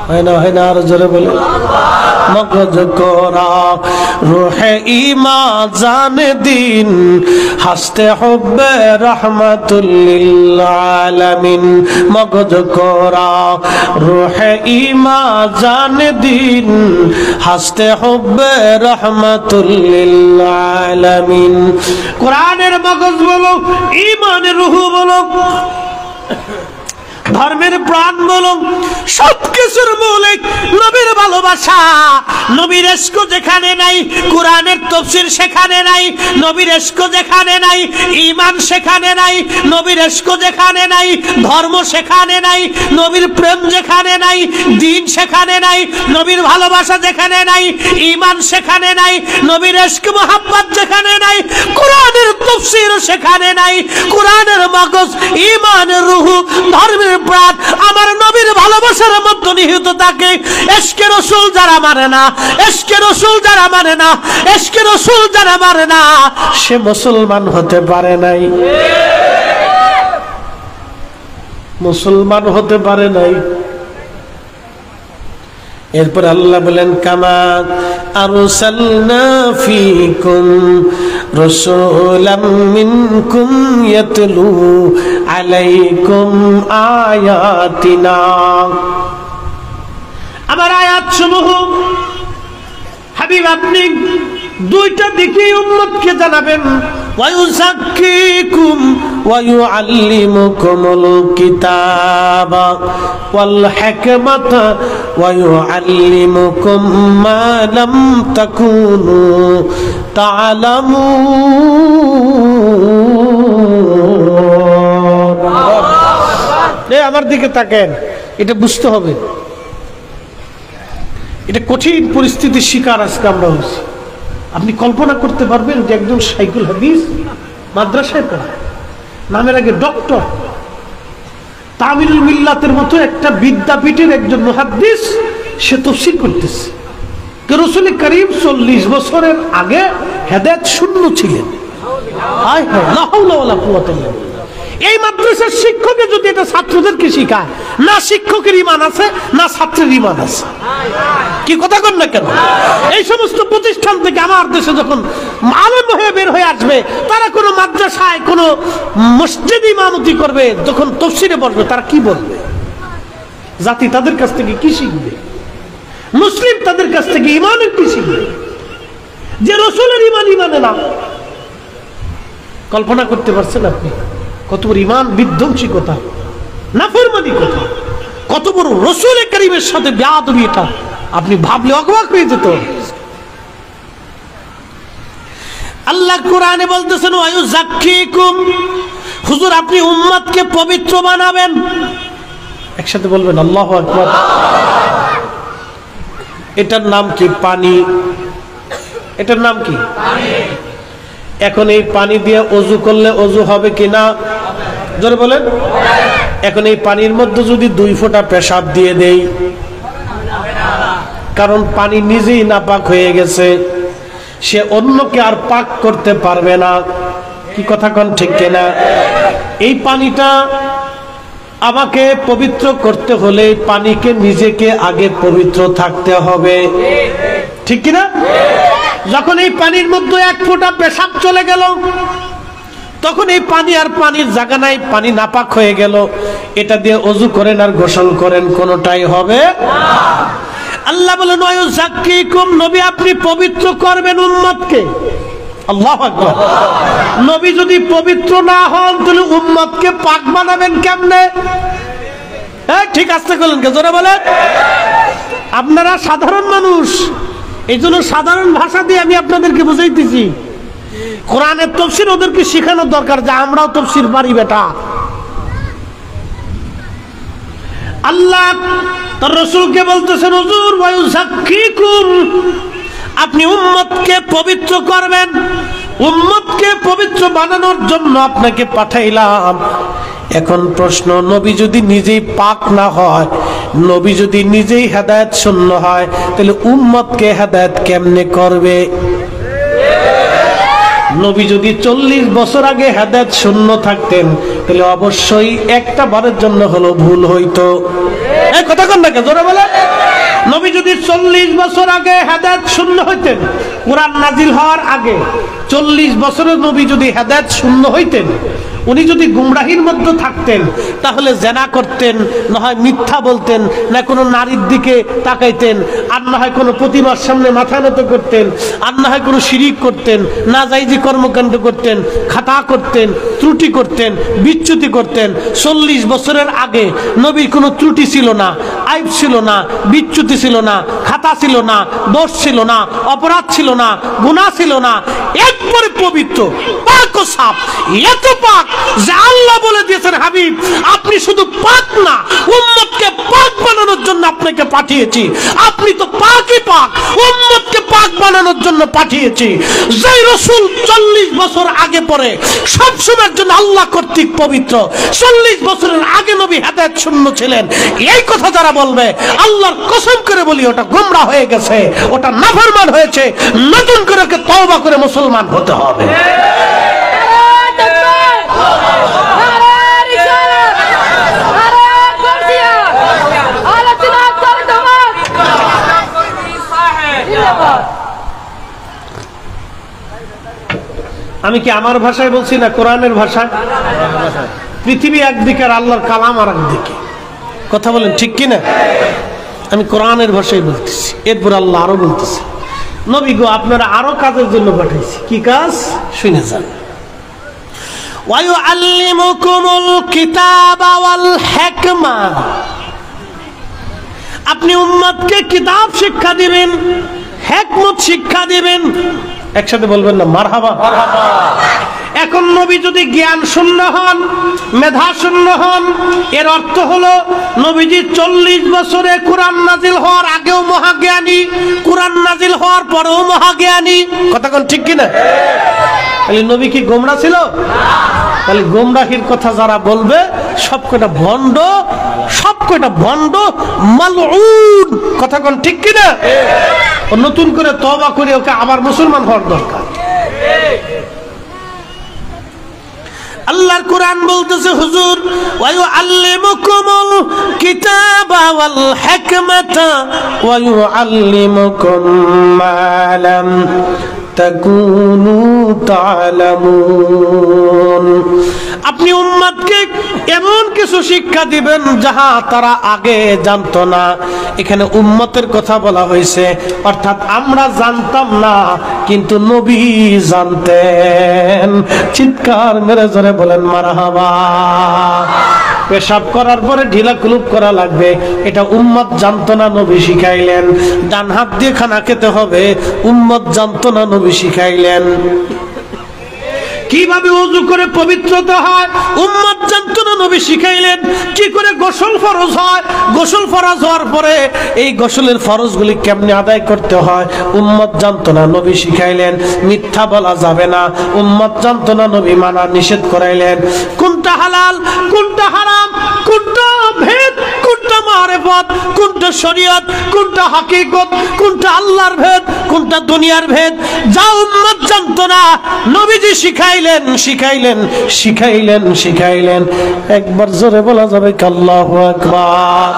হয় না আর জোরে বলে, মগজ কোরা রুহে ইমা জানে দিন, হাসতে হবে রহমাতুল লিল আলামিন। মগজ কোরা রুহে ইমা জানে দিন, হাসতে হবে রহমাতুল লিল আলামিন। কোরআনের মগজ বলো, ঈমানের রূহ বলো, ধর্মের প্রাণ বলো, সবকিছুর মূলে নবীর ভালোবাসা। নবীর ইশক যেখানে নাই কোরআনের তাফসীর সেখানে নাই, নবীর ইশক যেখানে নাই ঈমান সেখানে নাই, নবীর ইশক যেখানে নাই ধর্ম সেখানে নাই, নবীর প্রেম যেখানে নাই দ্বীন সেখানে নাই, নবীর ভালোবাসা যেখানে নাই ঈমান সেখানে নাই, নবীর ইশক মোহাব্বত যেখানে নাই কোরআনের তাফসীর সেখানে নাই। কোরআনের মগজ, ঈমানের রূহ, ধর্মের প্রাণ আমার নবীর ভালোবাসার মধ্যে নিহিত থাকে। ইশকে রাসূল যারা মানে না, ইশকে রাসূল যারা মানে না, ইশকে রাসূল যারা মানে না, সে মুসলমান হতে পারে নাই, মুসলমান হতে পারে নাই। এরপর আল্লাহ বলেন, কামা আরসালনা ফীকুম রাসূলাম মিনকুম ইয়াতলু আলাইকুম আয়াতিনা। আমার আয়াতসমূহ হাবিব আপনি দুইটা দিকে উম্মতকে জানাবেন, ওয়ায়ুযাক্কিকুম ওয়ায়ুআল্লিমুকুমুল কিতাবা ওয়াল হিকমাতা ওয়ায়ুআল্লিমুকুম মা লাম তাকুনু তা'লামুন। আমার দিকে তাকান, এটা বুঝতে হবে। এটা কঠিন পরিস্থিতির শিকার আজকে আমরা হচ্ছি। আপনি কল্পনা করতে পারবেন যে একজন শাইখুল হাদিস মাদ্রাসায় পড়ায়, নামের আগে ডক্টর। তামিলুল মিল্লাতের মতো একটা বিদ্যাপীঠের একজন মুহাদ্দিস, সে তাফসীর করতেছে রাসূল করিম 40 বছরের আগে হেদায়েত শূন্য ছিলেন। হায় হায়, লা হাওলা ওয়ালা কুওয়াতা ইল্লা বিল্লাহ। এই মাদ্রাসার শিক্ষকে যদি এটা ছাত্রদেরকে শিখায়, না শিক্ষকের ঈমান আছে না ছাত্রের ঈমান আছে। কি কথা কন না কেন? এই সমস্ত প্রতিষ্ঠান থেকে আমার দেশে যখন আলেম হয়ে বের হয়ে আসবে, তারা কোনো মাদ্রাসায় কোনো মসজিদ ইমামতি করবে, যখন তাফসীরে বসবে, তারা কি বলবে? জাতি তাদের কাছ থেকে কি শিখবে? মুসলিম তাদের কাছ থেকে ঈমানের কি শিখবে? যে রাসূলের ঈমান মানে না। কল্পনা করতে পারছেন আপনি কত বড় ঈমান বিধ্বংসী কথা, নাফরমানি কথা, কত বড় রাসূল করিমের সাথে বেয়াদবি! এটা আপনি ভাবলে অবাক হয়ে যেত। আল্লাহ কোরআনে বলতেছেন ওয়ায়ুযাক্কিকুম, হুজুর আপনি উম্মতকে পবিত্র বানাবেন। একসাথে বলবেন আল্লাহু আকবার। এটার নাম কি? পানি। এটার নাম কি? পানি। এখন এই পানি দিয়ে ওযু করলে ওযু হবে কিনা? জোরে বলেন। এখন এই পানির মধ্যে যদি 2 ফোঁটা পেশাব দিয়ে দেই, কারণ পানি নিজেই নাপাক হয়ে গেছে, সে অন্যকে আর পাক করতে পারবে না। কি কথা কোন ঠিক কিনা? এই পানিটা আমাকে পবিত্র করতে হলে পানিকে নিজেকে আগে পবিত্র থাকতে হবে, ঠিক কিনা? যখন এই পানির মধ্যে 1 ফোঁটা পেশাব চলে গেল, তখন এই পানি আর পানির জায়গা নাই, পানি নাপাক হয়ে গেল। এটা দিয়ে ওযু করেন আর গোসল করেন, কোনটাই হবে না। আল্লাহ বলেন ওয়ায়ুযাক্কিকুম, নবী আপনি পবিত্র করবেন উম্মতকে। আল্লাহু আকবার। নবী যদি পবিত্র না হন, তাহলে উম্মতকে পাক বানাবেন কেমনে? ঠিক আসতে বলেন, কে জোরে বলেন। আপনারা সাধারণ মানুষ, এই জন্য সাধারণ ভাষা দিয়ে আমি আপনাদেরকে বুঝাইতেছি। কোরআনের তাফসীর ওদেরকে শেখানোর দরকার, যে আমরাও তাফসীর পারি বেটা। আল্লাহ তার রাসূলকে বলতেছেন হুজুর ওয়ায়ুযাক্কিকুম, আপনি উম্মতকে পবিত্র করবেন। উম্মতকে পবিত্র বানানোর জন্য আপনাকে পাঠাইলাম। এখন প্রশ্ন, নবী যদি নিজেই পাক না হয়, নবী যদি নিজেই হেদায়েত শূন্য হয়, তাহলে উম্মতকে হেদায়েত কেমনে করবে? নবী যদি 40 বছর আগে হেদায়েত শূন্য থাকতেন, তাহলে অবশ্যই একটা বারের জন্য হলো ভুল হইতো। এই কথা কোন না, জোরে বলে। নবী যদি 40 বছর আগে হেদায়েত শূন্য হইতেন, কোরআন নাজিল হওয়ার আগে 40 বছরের নবী যদি হেদায়েত শূন্য হইতেন, উনি যদি গুমরাহির মধ্যে থাকতেন, তাহলে জেনা করতেন, না হয় মিথ্যা বলতেন, না কোনো নারীর দিকে তাকাইতেন, আর না হয় কোনো প্রতিমার সামনে মাথা নত করতেন, আর না হয় কোনো শিরিক করতেন, না জায়েজি কর্মকাণ্ড করতেন, খাতা করতেন, ত্রুটি করতেন, বিচ্যুতি করতেন। 40 বছরের আগে নবীর কোনো ত্রুটি ছিল না, আইব ছিল না, বিচ্যুতি ছিল না, খাতা ছিল না, দোষ ছিল না, অপরাধ ছিল না, গুনাহ ছিল না, একবারে পবিত্র, পাক ও সাফ। এত পাক যে আল্লাহ বলে দিয়েছেন, হাবিব আপনি শুধু পাক না, উম্মতকে পাক বানানোর জন্য আপনাকে পাঠিয়েছি। আপনি তো পাকই পাক, উম্মতকে পাক বানানোর জন্য পাঠিয়েছি। যে রাসূল 40 বছর আগে পরে সব সময়ের জন্য আল্লাহ কর্তৃক পবিত্র, 40 বছরের আগে নবী হেদায়েত শূন্য ছিলেন, এই কথা যারা বলবে, আল্লাহর কসম করে বলি, ওটা গোমরা হয়ে গেছে, ওটা নাফরমান হয়েছে। নতুন করে তওবা করে মুসলমান হতে হবে। আমি কি আমার ভাষায় বলছি না কোরআনের ভাষায়? পৃথিবী একদিকে আর আল্লাহর কালাম আর একদিকে, কথা বলেন ঠিক কিনা? আমি কোরআনের ভাষায় বলতেছি, এরপর আল্লাহ আরো বলতেছে, নবী গো আপনারা আরো কাজের জন্য পাঠাইছি। কি কাজ? শুনে যান। ওয়ায়ুআল্লিমুকুমুল কিতাবা ওয়াল হিকমা, আপনি উম্মতকে কিতাব শিক্ষা দিবেন, হিকমত শিক্ষা দিবেন। একসাথে বলবেন না মারহাবা। এখন নবী যদি জ্ঞান শূন্য হন, মেধা শূন্য হন, এর অর্থ হলো নবীজি 40 বছরে কোরআন নাজিল হওয়ার আগেও মহাজ্ঞানী, কোরআন নাজিল হওয়ার পরেও মহাজ্ঞানী। কথা কোন ঠিক কিনা? তাহলে নবী কি গোমরা ছিল? তাহলে গোমরাহির কথা যারা বলবে সব কয়টা ভণ্ড, সব কয়টা ভণ্ড মালউন। কথা কোন ঠিক কিনা? ও নতুন করে তওবা করে ওকে আবার মুসলমান হওয়ার দরকার। আল্লাহর কোরআন বলতেছে হুজুর ওয়া ইউআল্লিমুকুমুল কিতাবা ওয়াল হিকমাতা ওয়া ইউআল্লিমুকুম মা লাম তাকুনু তা'লামুন। আপনি উম্মতকে এমন কিছু শিক্ষা দিবেন যাহা তারা আগে জানতো না। এখানে উম্মতের কথা বলা হয়েছে, অর্থাৎ আমরা জানতাম না কিন্তু নবী জানতেন। চিৎকার মেরে জোরে বলেন মারহাবা। পেশাব করার পরে ঢিলা কুলুপ করা লাগবে, এটা উম্মত জানতো না, নবী শিখাইলেন। ডান হাত দিয়ে খানা খেতে হবে, উম্মত জানতো না, নবী শিখাইলেন। কিভাবে ওযু করে পবিত্রতা হয় উম্মত জানতো না, নবী শিখাইলেন। কি করে গোসল ফরজ হয়, গোসল ফরজ হওয়ার পরে এই গোসলের ফরজগুলি কেমনে আদায় করতে হয় উম্মত জানতো না, নবী শিখাইলেন। মিথ্যা বলা যাবে না, উম্মত জানতো না, নবী মানা নিষেধ করাইলেন। কোনটা হালাল কোনটা হারাম, কোনটা ভেদ কোনটা মারিফত, কোনটা শরীয়ত কোনটা হাকিকত, কোনটা আল্লাহর ভেদ কোনটা দুনিয়ার ভেদ, যা উম্মত জানতো না নবীজি শিখাইলেন শিখাইলেন শিখাইলেন শিখাইলেন। একবার জোরে বলা যাবে আল্লাহু আকবার।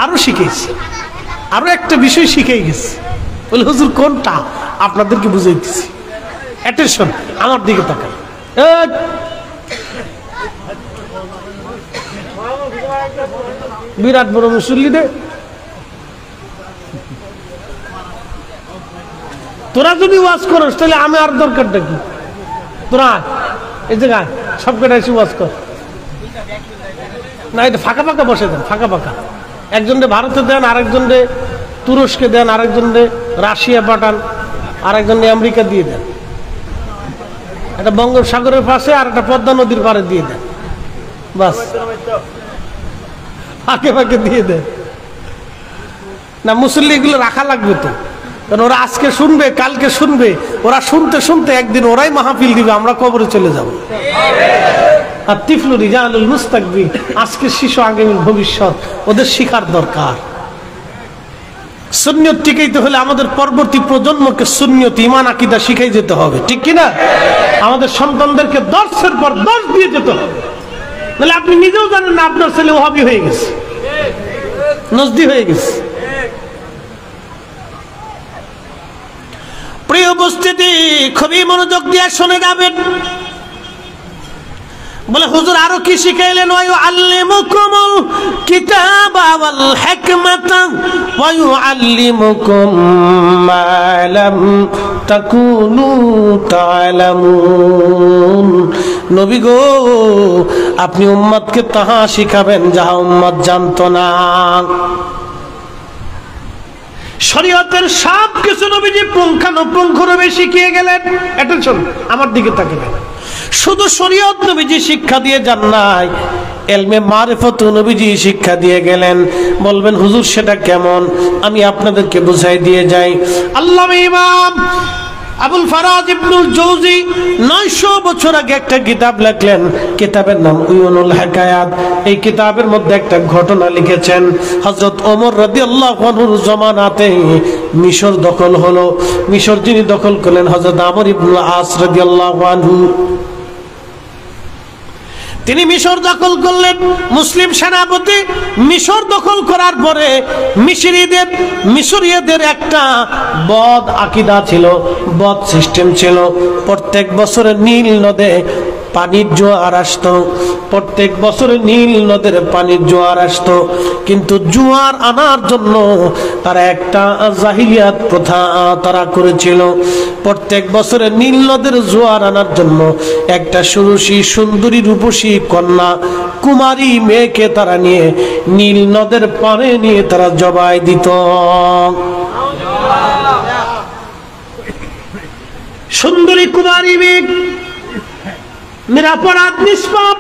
আরো শিখাইছে, আরো একটা বিষয় শিখাই গেছে। বলে হুজুর কোনটা? আপনাদেরকে বুঝাইতেছি, অ্যাটেনশন, আমার দিকে তাকান। বিরাট বড় মুসল্লি দে, তোরা যদি ওয়াজ করস তাহলে আমি আর দরকারটা কি? তোরা এই জায়গায় সব কটা এসে ওয়াজ কর না, এটা ফাঁকা ফাঁকা বসে দেন, ফাঁকা ফাঁকা। একজনরে ভারতে দেন, আরেকজনরে তুরস্কে দেন, আরেকজনরে রাশিয়া পাঠান, আরেকজনরে আমেরিকা দিয়ে দেন। একটা বঙ্গোপসাগরের পাশে আর একটা পদ্মা নদীর পাড়ে দিয়ে দেন, বাস ফাঁকে ফাঁকে দিয়ে দেন। না মুসল্লি এগুলো রাখা লাগবে তো, কারণ ওরা আজকে শুনবে কালকে শুনবে, ওরা শুনতে শুনতে একদিন ওরাই মাহফিল দিবে, আমরা কবরে চলে যাব। আর তিফলু রিজালুল মুস্তাকবির, আজকে শিশু আগামী ভবিষ্যৎ, ওদের শিখার দরকার। সুন্নিয়ত টিকাইতে হলে আমাদের পরবর্তী প্রজন্মকে সুন্নিয়ত ঈমান আকীদা শিখাই যেতে হবে, ঠিক কি না? আমাদের সন্তানদেরকে দর্শের পর দর্শ দিয়ে যেতে হবে, নাহলে আপনি নিজেও জানেন না আপনার ছেলে ওহাবি হয়ে গেছে, নজদি হয়ে গেছে। প্রিয় উপস্থিতি, খুবই মনোযোগ দিয়ে শুনে যাবেন। বলে হুজুর আরো কি শিখাইলেন? ওয়া ইউআল্লিমুকুমুল কিতাবা ওয়াল হিকমাতা ওয়া ইউআল্লিমুকুম মা লাম তাকুনু তা'লামুন। নবী গো, আপনি উম্মতকে তাহা শিখাবেন যাহা উম্মত জানতো না। শরীয়তের সব কিছু নবীজি পুঙ্খানুপুঙ্খভাবে শিখিয়ে গেলেন। অ্যাটেনশন, আমার দিকে তাকাবেন। শুধু শরীয়ত নবীজি শিক্ষা দিয়ে যান নাই, ইলমে মারিফত নবীজি শিক্ষা দিয়ে গেলেন। বলবেন হুজুর সেটা কেমন? আমি আপনাদেরকে বুঝাই দিয়ে যাই। আল্লামা ইমাম আবুল ফারাজ ইবনুল জৌজি 900 বছর আগে একটা কিতাব লিখলেন, কিতাবের নাম উয়ুনুল হিকায়াত। এই কিতাবের মধ্যে একটা ঘটনা লিখেছেন। হযরত ওমর রাদিয়াল্লাহু আনহুর জামানাতে মিশর দখল হলো। মিশর যিনি দখল করলেন হযরত আমর ইবনুল আস রাদিয়াল্লাহু আনহু। তিনি মিশর দখল করলেন, মুসলিম সেনাপতি। মিশর দখল করার পরে মিশরীয়দের একটা বদ আকীদা ছিল, বদ সিস্টেম ছিল। প্রত্যেক বছরে নীল নদে পানির জোয়ার আসতো, প্রত্যেক বছরে নীল নদের পানির জোয়ার আসতো। কিন্তু জোয়ার আনার জন্য তারা একটা জাহিলিয়াত প্রথা তারা করেছিল। প্রত্যেক বছরে নীল নদের জোয়ার আনার জন্য একটা ষোড়শী সুন্দরী রূপসী কন্যা কুমারী মেয়েকে তারা নিয়ে নীল নদের পাড়ে নিয়ে তারা জবাই দিত। সুন্দরী কুমারী মেয়ে, নিরাপরাধ নিষ্পাপ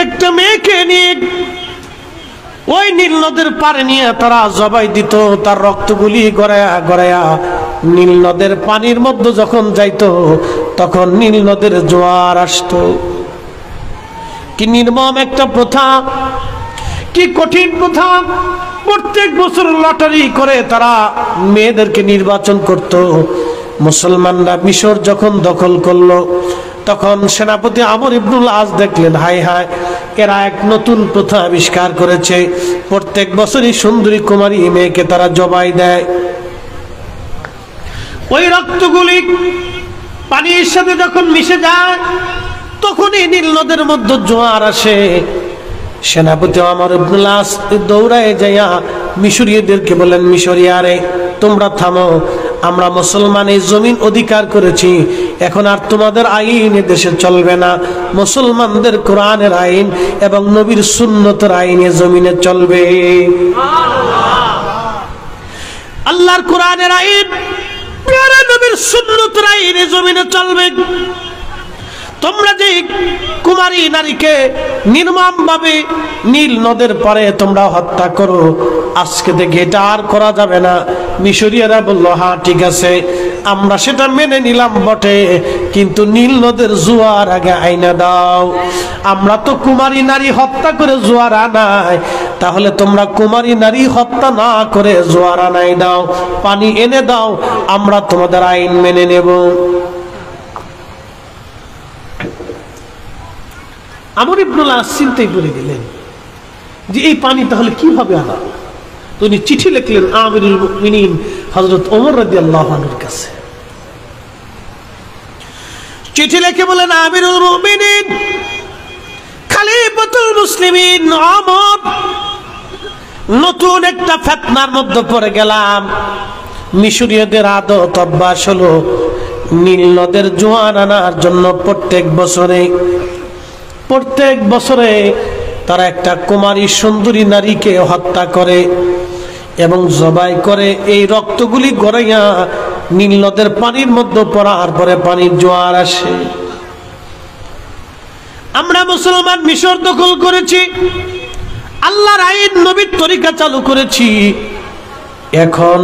একটা মেয়েকে নিয়ে ওই নীল নদের পাড়ে নিয়ে তারা জবাই দিত। তার রক্তগুলি গড়ায়া গড়ায়া নীল নদের পানির মধ্যে যখন যাইতো, তখন নীল নদের জোয়ার আসতো। কি নির্মম একটা প্রথা, কি কঠিন প্রথা। প্রত্যেক বছর লটারি করে তারা মেয়েদেরকে নির্বাচন করত। মুসলমানরা মিশর যখন দখল করলো, তখন সেনাপতি আমর ইবনুল আস দেখলেন, হায় হায়, এরা এক নতুন প্রথা আবিষ্কার করেছে। প্রত্যেক বছরই সুন্দরী কুমারী মেয়েকে তারা জবাই দেয়। ওই রক্তগুলি পানির সাথে যখন মিশে যায়, তখনই নীল নদের মধ্যে জোয়ার আসে। সেনাপতি আমর ইবনুল আস দৌড়ায় যাইয়া মিশরীয়দেরকে বলেন, মিশরিয়ারে তোমরা থামো, আমরা মুসলমান এই জমিন অধিকার করেছি, এখন আর তোমাদের আইন দেশে চলবে না। মুসলমানদের কোরআনের আইন এবং নবীর সুন্নতের আইনে জমিনে চলবে। আল্লাহর কোরআনের আইন, প্যারা নবীর সুন্নতের আইনে জমিনে চলবে। তোমরা যে কুমারী নারীকে নির্মম ভাবে নীল নদের পারে তোমরা হত্যা করো, আজকে থেকে এটা আর করা যাবে না। মিশরীয়রা বলল, হ্যাঁ ঠিক আছে, আমরা সেটা মেনে নিলাম বটে, কিন্তু নীল নদের জোয়ার আগে আইনা দাও। আমরা তো কুমারী নারী হত্যা করে জোয়ার আনাই, তাহলে তোমরা কুমারী নারী হত্যা না করে জোয়ার আনাই দাও, পানি এনে দাও, আমরা তোমাদের আইন মেনে নেব। আমর ইবনুল আস চিন্তায় পড়ে গেলেন যে এই পানি তাহলে কিভাবে আনা। তো উনি চিঠি লিখলেন আমিরুল মুমিনিন হযরত ওমর রাদিয়াল্লাহু আনহুর কাছে। চিঠি লিখে বলেন, আমিরুল মুমিনিন খলিফাতুল মুসলিমিন ওমর, নতুন একটা ফিতনার মধ্যে পড়ে গেলাম। মিশরীয়দের আদত অভ্যাস হলো নীল নদের জোয়ার আনার জন্য প্রত্যেক বছরে তারা একটা কুমারী সুন্দরী নারীকে হত্যা করে এবং জবাই করে। এই রক্তগুলি গড়াইয়া নীল নদের পানির মধ্যে পড়ার পরে পানির জোয়ার আসে। আমরা মুসলমান মিশর দখল করেছি, আল্লাহর আইন নবীর তরিকা চালু করেছি। এখন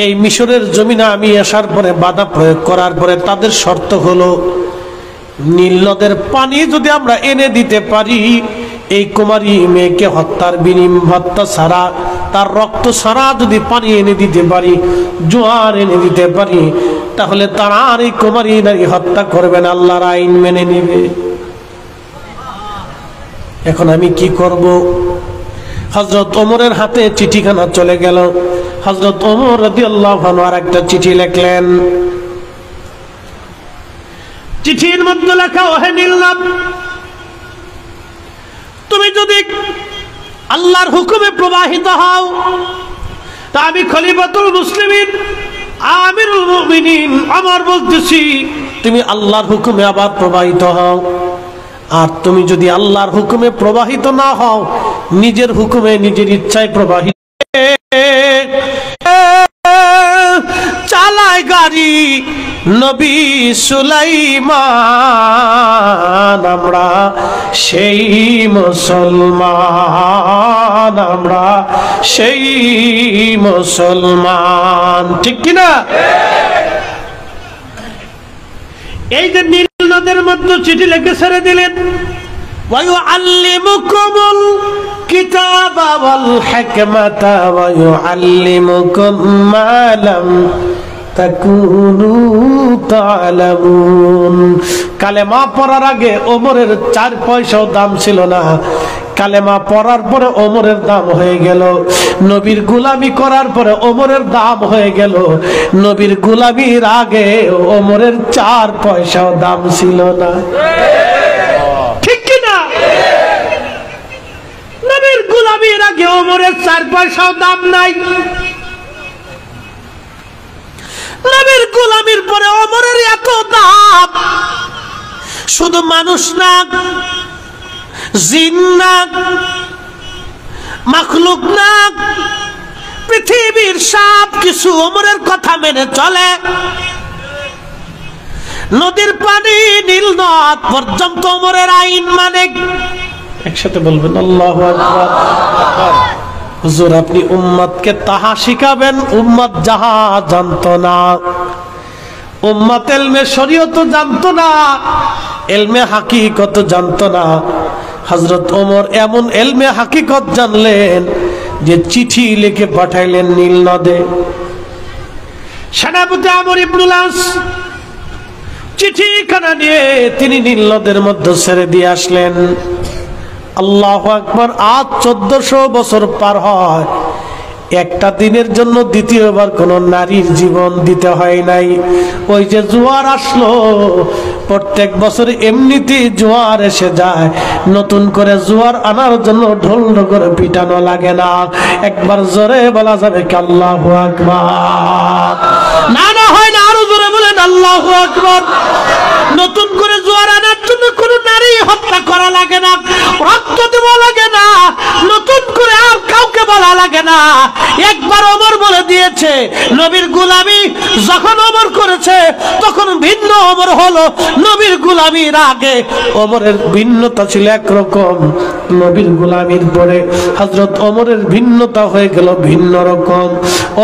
এই মিশরের জমিনে আমি আসার পরে বাধা প্রয়োগ করার পরে তাদের শর্ত হলো, নীল নদের পানি যদি আমরা এনে দিতে পারি, এই কুমারী মেয়েকে হত্যার হত্যা ছাড়া, তার রক্ত ছাড়া যদি পানি এনে দিতে পারি, জোয়ার এনে দিতে পারি, তাহলে তারা আর এই কুমারী নারী হত্যা করবে না, আল্লাহর আইন মেনে নেবে। এখন আমি কি করব? হযরত ওমরের হাতে চিঠিখানা চলে গেল। হযরত ওমর রাদিয়াল্লাহু আনহু আর একটা চিঠি লিখলেন। চিঠির মধ্যে লেখা, ওহে নীলনদ, তুমি যদি আল্লাহর হুকুমে প্রবাহিত হও, তা আমি খলিফাতুল মুসলিমিন আমিরুল মুমিনিন ওমর বলতেছি, তুমি আল্লাহর হুকুমে আবার প্রবাহিত হও। আর তুমি যদি আল্লাহর হুকুমে প্রবাহিত না হও, নিজের হুকুমে নিজের ইচ্ছায় প্রবাহিত চালায় গাড়ি নবী সুলাইমান, আমরা সেই মুসলমান, আমরা সেই মুসলমান, ঠিক কিনা? এই যে নীল নদের মধ্যে চিঠি লিখে ছেড়ে দিলেন, ওয়ায়ুআল্লিমুকুমুল কিতাবা ওয়াল হিকমাতা ওয়ায়ুআল্লিমুকুম মা লাম তাকুনু তা'লামুন। কালেমা পড়ার আগে ওমরের 4 পয়সাও দাম ছিল না, কালেমা পড়ার পরে ওমরের দাম হয়ে গেল। নবীর গোলামি করার পরে ওমরের দাম হয়ে গেল। নবীর গোলামির আগে ওমরের 4 পয়সাও দাম ছিল না, ঠিক কিনা? নবীর গোলামির আগে ওমরের 4 পয়সাও দাম নাই। নবীর গোলামির পরে ওমরের এত দাম, শুধু মানুষ না, জিন না, মাখলুক না, পৃথিবীর সব কিছু ওমরের কথা মেনে চলে। নদীর পানি নীল নদ পর্যন্ত ওমরের আইন মানে। একসাথে বলবেন আল্লাহু আকবার। হুজুর, আপনি উম্মতকে তাহা শিখাবেন উম্মত যাহা জানতো না। উম্মত ইলমে শরীয়ত জানতো না, ইলমে হাকিকত জানতো না। হযরত ওমর এমন ইলমে হাকিকত জানলেন যে চিঠি লিখে পাঠাইলেন নীল নদে। সেনাপতি আমর ইবনুল আস চিঠিখানা নিয়ে তিনি নীল নদের মধ্যে ছেড়ে দিয়ে আসলেন। আল্লাহু আকবার। আজ 1400 বছর পার হয়, একটা দিনের জন্য দ্বিতীয়বার কোন নারীর জীবন দিতে হয় নাই। ওই যে জোয়ার আসলো, প্রত্যেক বছর এমনিতে জোয়ার এসে যায়, নতুন করে জোয়ার আনার জন্য ঢোল করে পিটানো লাগে না। একবার জোরে বলা যাবে কি আল্লাহু আকবার? না না হয় না, আরো জোরে বলেন আল্লাহু আকবার। নতুন করে জোয়ার আনার জন্য কোন নারী হত্যা করা লাগে না, রক্ত দেওয়া লাগে না, নতুন করে আর কাউকে বলা লাগে না। একবার ওমর বলে দিয়েছে, নবীর গোলামি যখন ওমর করেছে তখন ভিন্ন ওমর হলো। নবীর গোলামির আগে ওমরের ভিন্নতা ছিল একরকম, নবীর গোলামির পরে হযরত ওমরের ভিন্নতা হয়ে গেল ভিন্ন রকম।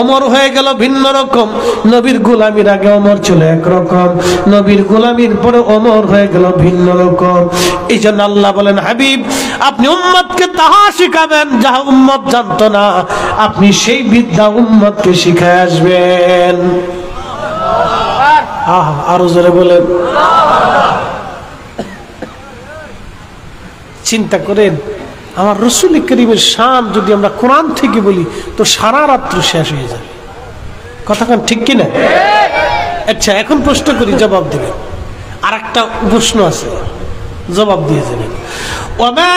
ওমর হয়ে গেল ভিন্ন রকম, নবীর গোলামির আগে ওমর ছিল একরকম, নবীর গোলামির পরে ওমর হয়ে গেল ভিন্ন রকম। এই জন্য আল্লাহ বলেন, হাবিব আপনি উম্মতকে তাহা শিখাবেন যাহা উম্মত জানতো না, আপনি সেই বিদ্যা উম্মতকে শিখায় আসবেন। আরো জোরে বলেন। চিন্তা করেন, আমার রাসূল করিমের শান যদি আমরা কোরআন থেকে বলি তো সারা রাত্র শেষ হয়ে যাবে। কথাখান ঠিক কিনা? আচ্ছা, এখন প্রশ্ন করি, জবাব দিবেন। আর একটা প্রশ্ন আছে, জবাব দিয়ে যাবেন। ওমা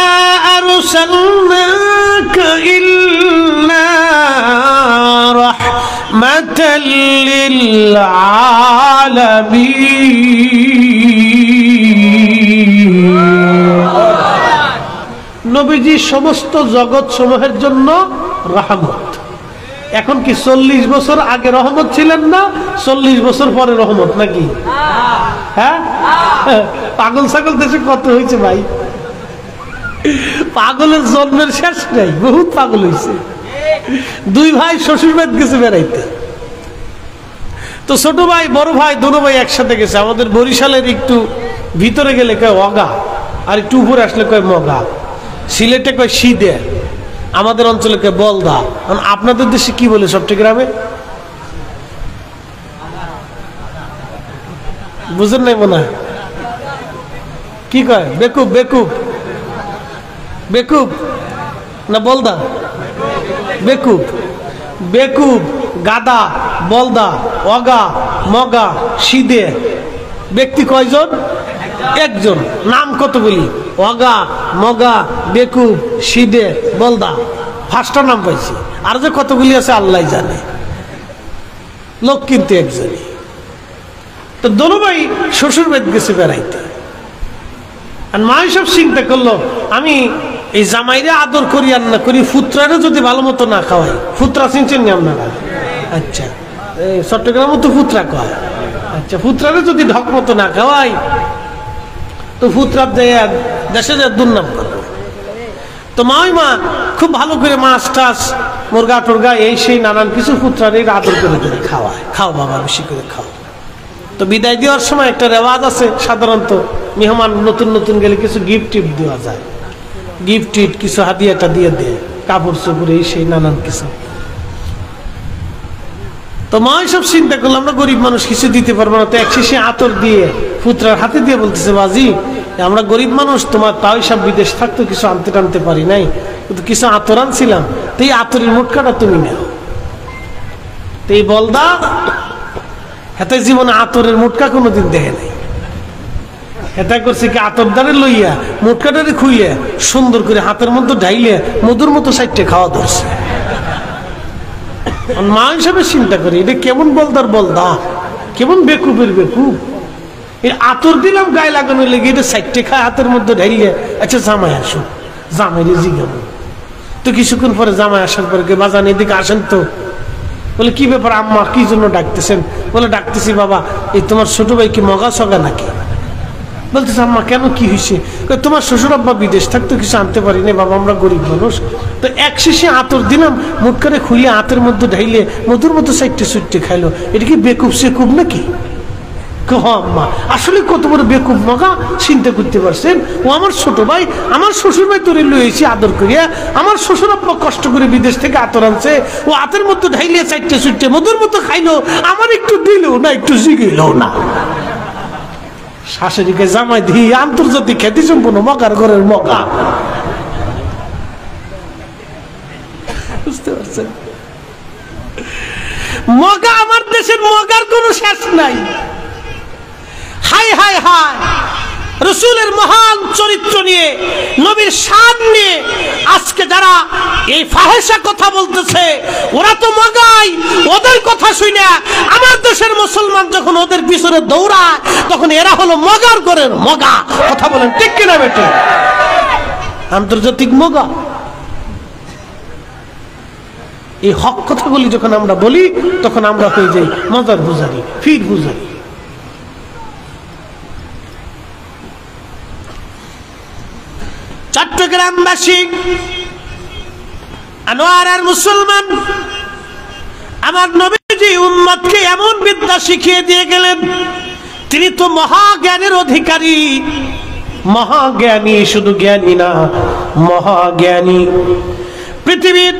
আরসালনাকা ইল্লা রাহমাতাল লিল আলামিন। নবীজি সমস্ত জগৎ সমূহের জন্য রহমত। এখন কি 40 বছর আগে রহমত ছিলেন না, 40 বছর পরে রহমত নাকি? হ্যাঁ, পাগল ছাগল দেশে কত হয়েছে ভাই, পাগলের জন্মের শেষ নাই, বহুত পাগল হয়েছে। দুই ভাই শ্বশুর বাড়ি গেছে বেড়াইতে, তো ছোট ভাই বড় ভাই দুনো ভাই একসাথে গেছে। আমাদের বরিশালের একটু ভিতরে গেলে কয় অগা, আর একটু উপরে আসলে কয় মগা, সিলেটে কয় সিদে, আমাদের অঞ্চলে কয় বলদা। আপনাদের দেশে কি বলে চট্টগ্রামে? বুঝেন নাই মনে হয়, কি কয়? বেকুব। বেকুব বেকুব না বলদা? বেকুব। বেকুব, গাদা, বলদা, অগা, মগা, সিদে। ব্যক্তি কয়জন? একজন। নাম কত বলি? অগা, মগা, বেকুব, সিদে, বলদা। 5টা নাম পাইছি, আর যে কতগুলি আছে আল্লাহ জানে। লোক কিন্তু একজনই। তো দোনো ভাই শ্বশুর বাড়ি গেছে বেড়াইতে, আর মা সব চিন্তা করলো, আমি এই জামাইরে আদর করি আর না করি, ফুত্রারে যদি ভালো মতো না খাওয়াই। ফুত্রা চিনছেন না আপনারা? আচ্ছা, চট্টগ্রামে তো ফুত্রা কয়। আচ্ছা, ফুত্রারে যদি ঢক মতো না খাওয়াই তো ফুত্রার দেশে দুর্নাম করবো। তো মা খুব ভালো করে মাছ টাছ, মুরগা টুরগা, এই সেই নানান কিছু ফুত্রারে আদর করে খাওয়ায়। খাও বাবা, বেশি করে খাও। তো বিদায় দেওয়ার সময় একটা রেওয়াজ আছে, সাধারণত মেহমান নতুন নতুন গেলে কিছু গিফট টিফট দেওয়া যায়, গিফট টিফট কিছু হাদিয়াটা দিয়ে দেয়, কাপড় চোপড়, এই সেই নানান কিছু। তো মা সব চিন্তা করলো, আমরা গরিব মানুষ, কিছু দিতে পারবো না। তো এক শিশি আতর দিয়ে পুত্রার হাতে দিয়ে বলতেছে, বাজি আমরা গরিব মানুষ, তোমার তাই সব বিদেশ থাকতো, কিছু আনতে টানতে পারি নাই, কিন্তু কিছু আতর আনছিলাম, তো এই আতরের মোটকাটা তুমি নাও। তো এই বলদা হেতে জীবনে আতরের মোটকা কোনোদিন দেখে নাই। হেতা করছে কি, আতর দ্বারে লইয়া মোটকাটারে খুইলে সুন্দর করে হাতের মধ্যে ঢাইলে মধুর মতো সাইডে খাওয়া ধরছে। মা হিসাবে চিন্তা করি, এটা কেমন বলদার বলদা, কেমন বেকুবের বেকুব। এই আতর দিলাম গায়ে লাগানো লেগে, এটা সাইডে খায় হাতের মধ্যে ঢাইলে। আচ্ছা জামাই আসুন, জামাইরে জিজ্ঞাসা। তো কিছুক্ষণ পরে জামাই আসার পরে, বাজান এদিকে আসেন তো। বলে কি ব্যাপার আম্মা, কি জন্য ডাকতেছেন? বলে ডাকতেছি বাবা, এই তোমার ছোট ভাই কি মগা সগা নাকি? বলতেছে আম্মা কেন, কি হয়েছে? তোমার শ্বশুর আব্বা বিদেশ থাকতো, কিছু আনতে পারি না বাবা, আমরা গরিব মানুষ। তো এক শিশি আতর দিলাম, মুটকারে খুলে হাতের মধ্যে ঢাইলে মধুর মতো সাইডে সুইটে খাইলো। এটা কি বেকুব সেকুব নাকি? আম্মা আসলে কত বড় বেকুব মগা, চিন্তা করতে পারছেন? ও আমার ছোট ভাই, আমার শ্বশুর ভাই তোরে লইছি আদর করিয়া, আমার শ্বশুর আব্বা কষ্ট করে বিদেশ থেকে আতর আনছে, ও আতের মতো ঢাইলিয়া চারটে চুটে মধুর মতো খাইলো, আমার একটু দিলেও না, একটু জিগেলো না। শাশুড়িকে জামাই দিয়ে আন্তর্জাতিক খ্যাতি সম্পন্ন মগার ঘরের মগা, বুঝতে পারছেন? মগা, আমার দেশের মগার কোনো শেষ নাই। হাই হাই হাই, রাসূলের মহান চরিত্র নিয়ে, নবীর শান নিয়ে আজকে যারা এই ফাহেসা কথা বলতেছে, ওরা তো মগাই। ওদের কথা শুনে আমার দেশের মুসলমান যখন ওদের পিছনে দৌড়ায়, তখন এরা হলো মগার ঘরের মগা। কথা বলেন ঠিক কিনা বেটে? আন্তর্জাতিক মগা। এই হক কথাগুলি যখন আমরা বলি, তখন আমরা হয়ে যাই মজার বুঝারি, ফির বুঝারি। চট্টগ্রামবাসী, আনোয়ার আর মুসলমান, আমার নবীজি উম্মতকে এমন বিদ্যা শিখিয়ে দিয়ে গেলেন, তিনি তো মহাজ্ঞানের অধিকারী, মহাজ্ঞানী, শুধু জ্ঞানী না, মহাজ্ঞানী। পৃথিবীর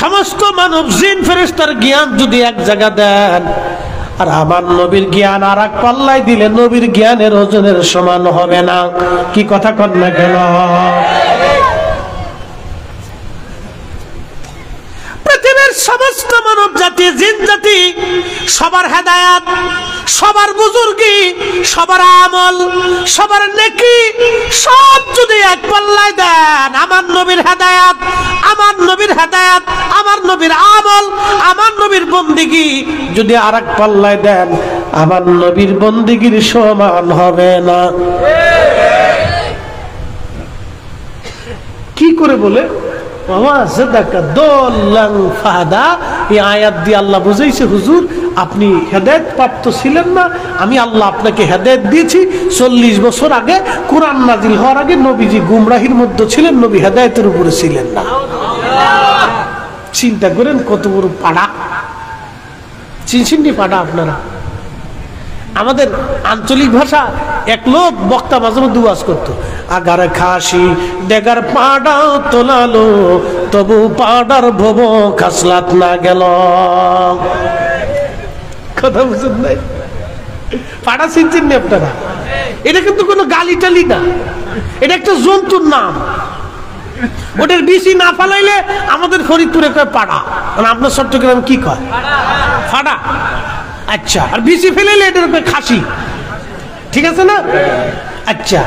সমস্ত মানব জিন ফেরেশতার জ্ঞান যদি এক জায়গা দেন, আর আমার নবীর জ্ঞান আর এক পাল্লায় দিলে নবীর জ্ঞানের ওজনের সমান হবে না। কি কথা কন না কেন? পৃথিবীর সমস্ত মানব জাতি, জিন জাতি, সবার হেদায়াত, সবার বুজুর্গি, সবার আমল, সবার নেকি, সব যদি এক পাল্লায় দেন, আমার নবীর হেদায়াত, আমার নবীর হেদায়াত, আমার নবীর আমল, আমার নবীর বন্দিগি যদি আর এক পাল্লায় দেন, আমার নবীর বন্দিগির সমান হবে না। কি করে বলে? এই আয়াত দিয়ে আল্লাহ বুঝাইছে, হুজুর আপনি হেদায়েত প্রাপ্ত ছিলেন না, আমি আল্লাহ আপনাকে হেদায়েত দিয়েছি। 40 বছর আগে কোরআন নাজিল হওয়ার আগে নবীজি গুমরাহির মধ্যে ছিলেন, নবী হেদায়েতের উপরে ছিলেন না। চিন্তা করেন কত বড় পাড়া, চিনচিন্নি পাড়া। আপনারা আমাদের আঞ্চলিক ভাষা, এক লোক বক্তা মাঝে মধ্যে ওয়াজ করতো, আগার খাসি দেগার পাড়া তোলালো, তবু পাড়ার ভব খাসলাত না গেল। কথা বুঝুন নাই? পাড়া চিনছেন না আপনারা? এটা কিন্তু কোনো গালি টালি না, এটা একটা জন্তুর নাম। ওটার বিচি না ফালাইলে আমাদের ফরিদপুরে কয় পাড়া, মানে আপনার চট্টগ্রাম কি কয়? ফাড়া। আচ্ছা, আর বিচি ফেলাইলে এটার কয় খাসি, ঠিক আছে না? আচ্ছা,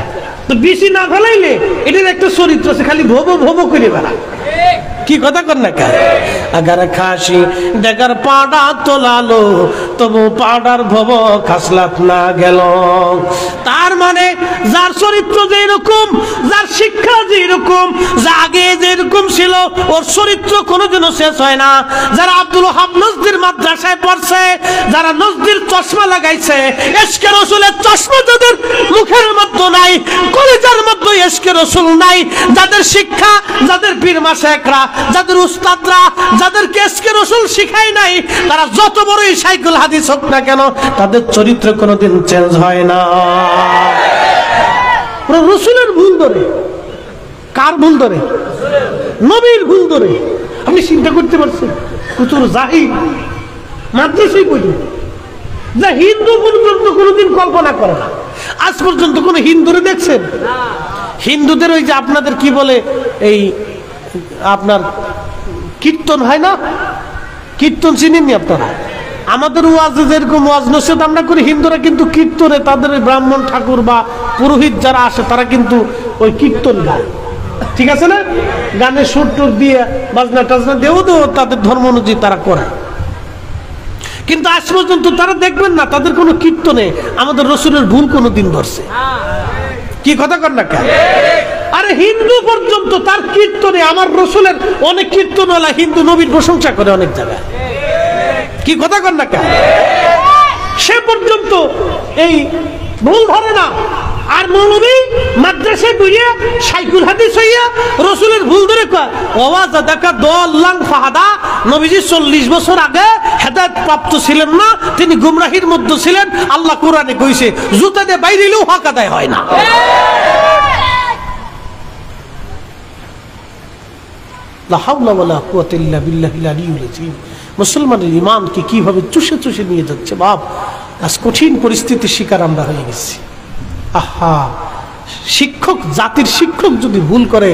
তো বিচি না ফেলাইলে এটার একটা চরিত্র আছে, খালি ভোবো ভোবো করে বেড়া। কি কথা কর না কেন? আগার খাসি দেগার পাড়া তোলালো, তবু পাড়ার ভব খাসলাত না গেল। তার মানে যার চরিত্র যেরকম, যার শিক্ষা যেরকম, যা আগে যেরকম ছিল, ওর চরিত্র কোনোদিনও শেষ হয় না। যারা আব্দুল ওহাব নজদির মাদ্রাসায় পড়ছে, যারা নজদির চশমা লাগাইছে, ইশকে রাসূলের চশমা যাদের মুখের মধ্যে নাই, কলিজার মধ্যে ইশকে রাসূল নাই, যাদের শিক্ষা, যাদের পীর মাশায়েখরা, যাদের উস্তাদরা, যাদেরকে ইশকে রাসূল শিখায় নাই, তারা যত বড়ই শাইখুল হাদিস হোক না কেন, তাদের চরিত্র কোনোদিন চেঞ্জ হয় না। রাসূলের ভুল ধরে। কার ভুল ধরে? নবীর ভুল ধরে। আপনি চিন্তা করতে পারছেন? কুতুর জাহিদ মাদ্রাসায় পড়ে, যা হিন্দু পর্যন্ত কোনোদিন কল্পনা করে না। আজ পর্যন্ত কোন হিন্দুরে দেখছেন? হিন্দুদের ওই যে আপনাদের কি বলে, এই আপনার কীর্তন হয় না, কীর্তন চিনেননি আপনারা? আমাদের ওয়াজে যেরকম ওয়াজ নসিহত আমরা করি, হিন্দুরা কিন্তু কীর্তনে তাদের ব্রাহ্মণ ঠাকুর বা পুরোহিত যারা আসে, তারা কিন্তু ওই কীর্তন গায়, ঠিক আছে না? গানের সুর টুর দিয়ে, বাজনা টাজনা দিয়েও তো তাদের ধর্ম অনুযায়ী তারা করে। কিন্তু আজ পর্যন্ত তারা দেখবেন না তাদের কোনো কীর্তনে আমাদের রাসূলের ভুল কোনোদিন ধরছে। কি কথা কর না কেন? আরে হিন্দু পর্যন্ত তার কীর্তনে, আমার রাসূলের অনেক কীর্তনওয়ালা হিন্দু নবীর প্রশংসা করে অনেক জায়গায়। কি কথা কর না কেন? সে পর্যন্ত এই ভুল ধরে না। আর মৌলবী মাদ্রাসায় বইয়া সাইকুল হাদিস হইয়া রাসূলের ভুল ধরে কয় ওয়াজা দেখা দল্লাং ফাহাদা। নবীজি 40 বছর আগে হেদায়েত প্রাপ্ত ছিলেন না, তিনি গুমরাহির মধ্যে ছিলেন। আল্লাহ কোরআনে কইছে জুতা দিয়ে বাইরে দিলেও হক আদায় হয় না। লা হাওলা ওয়ালা কুওয়াতা ইল্লা বিল্লাহিল আলিয়্যিল আযীম। মুসলমানের ঈমানকে কিভাবে চুষে চুষে নিয়ে যাচ্ছে বাপ। আজ কঠিন পরিস্থিতির শিকার আমরা হয়ে গেছি। আহা, শিক্ষক, জাতির শিক্ষক যদি ভুল করে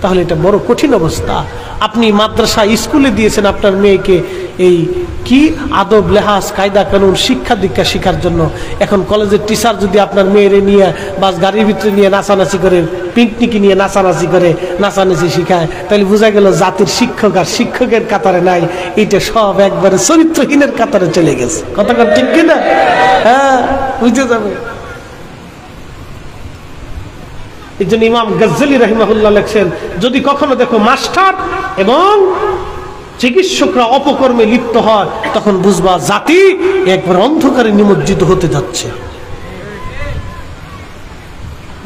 তাহলে এটা বড় কঠিন অবস্থা। আপনি মাদ্রাসা স্কুলে দিয়েছেন আপনার মেয়েকে এই কি আদব লেহাজ কায়দা কানুন শিক্ষা দীক্ষা শিখার জন্য। এখন কলেজের টিচার যদি আপনার মেয়েরে নিয়ে বাস গাড়ির ভিতরে নিয়ে নাচানাচি করে, পিকনিকে নিয়ে নাচানাচি করে, নাচানাচি শিখায়, তাহলে বোঝা গেল জাতির শিক্ষক আর শিক্ষকের কাতারে নাই, এটা সব একবারে চরিত্রহীনের কাতারে চলে গেছে। কথাটা ঠিক কিনা? হ্যাঁ, বুঝতে যাবে। এই জন্য ইমাম গজ্জালী রাহিমাহুল্লাহ লেখছেন, যদি কখনো দেখো মাস্টার এবং চিকিৎসকরা অপকর্মে লিপ্ত হয় তখন বুঝবা জাতি একবার অন্ধকারে নিমজ্জিত হতে যাচ্ছে।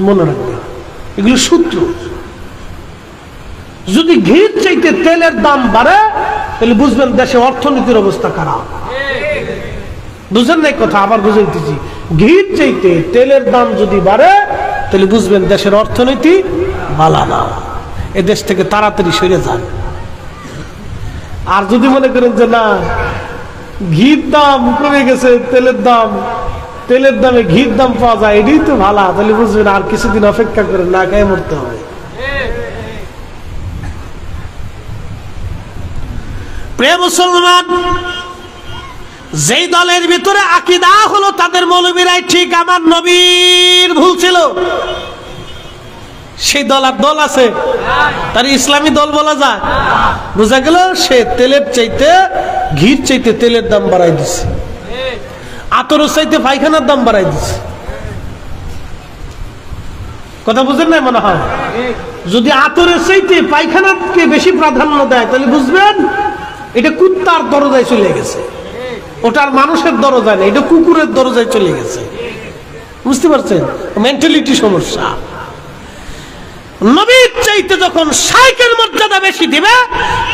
মনে রাখবে, এগুলো সূত্র। যদি ঘির চাইতে তেলের দাম বাড়ে তাহলে বুঝবেন দেশে অর্থনীতির অবস্থা খারাপ। বুঝেন নাই কথা? আবার বুঝাইতেছি, ঘির চাইতে তেলের দাম যদি বাড়ে তাহলে বুঝবেন দেশের অর্থনীতি ভালো না, এ দেশ থেকে তাড়াতাড়ি সরে যান। আর যদি মনে করেন যে না, ঘির দাম কমে গেছে, তেলের দামে ঘির দাম পাওয়া যায়, এটাই তো ভালো, তাহলে বুঝবেন আর কিছুদিন অপেক্ষা করে না খেয়ে মরতে হবে। প্রিয় মুসলমান, যেই দলের ভিতরে আকীদা হলো তাদের মৌলবীরাই ঠিক, আমার নবীর ভুল ছিল, সেই দল আর দল আছে? তার ইসলামী দল বলা যায়? বোঝা গেল সে তেলের চাইতে, ঘির চাইতে তেলের দাম বাড়াই দিছে, আতরের চাইতে পায়খানার দাম বাড়াই দিছে। কথা বুঝেন নাই মনে হয়? যদি আতরের চাইতে পায়খানাকে বেশি প্রাধান্য দেয় তাহলে বুঝবেন এটা কুত্তার দরজায় চলে গেছে, ওটার মানুষের দরজায় না, এটা কুকুরের দরজায় চলে গেছে। বুঝতে পারছেন? মেন্টালিটি সমস্যা। নবীর চাইতে যখন শাইখের মর্যাদা বেশি দিবে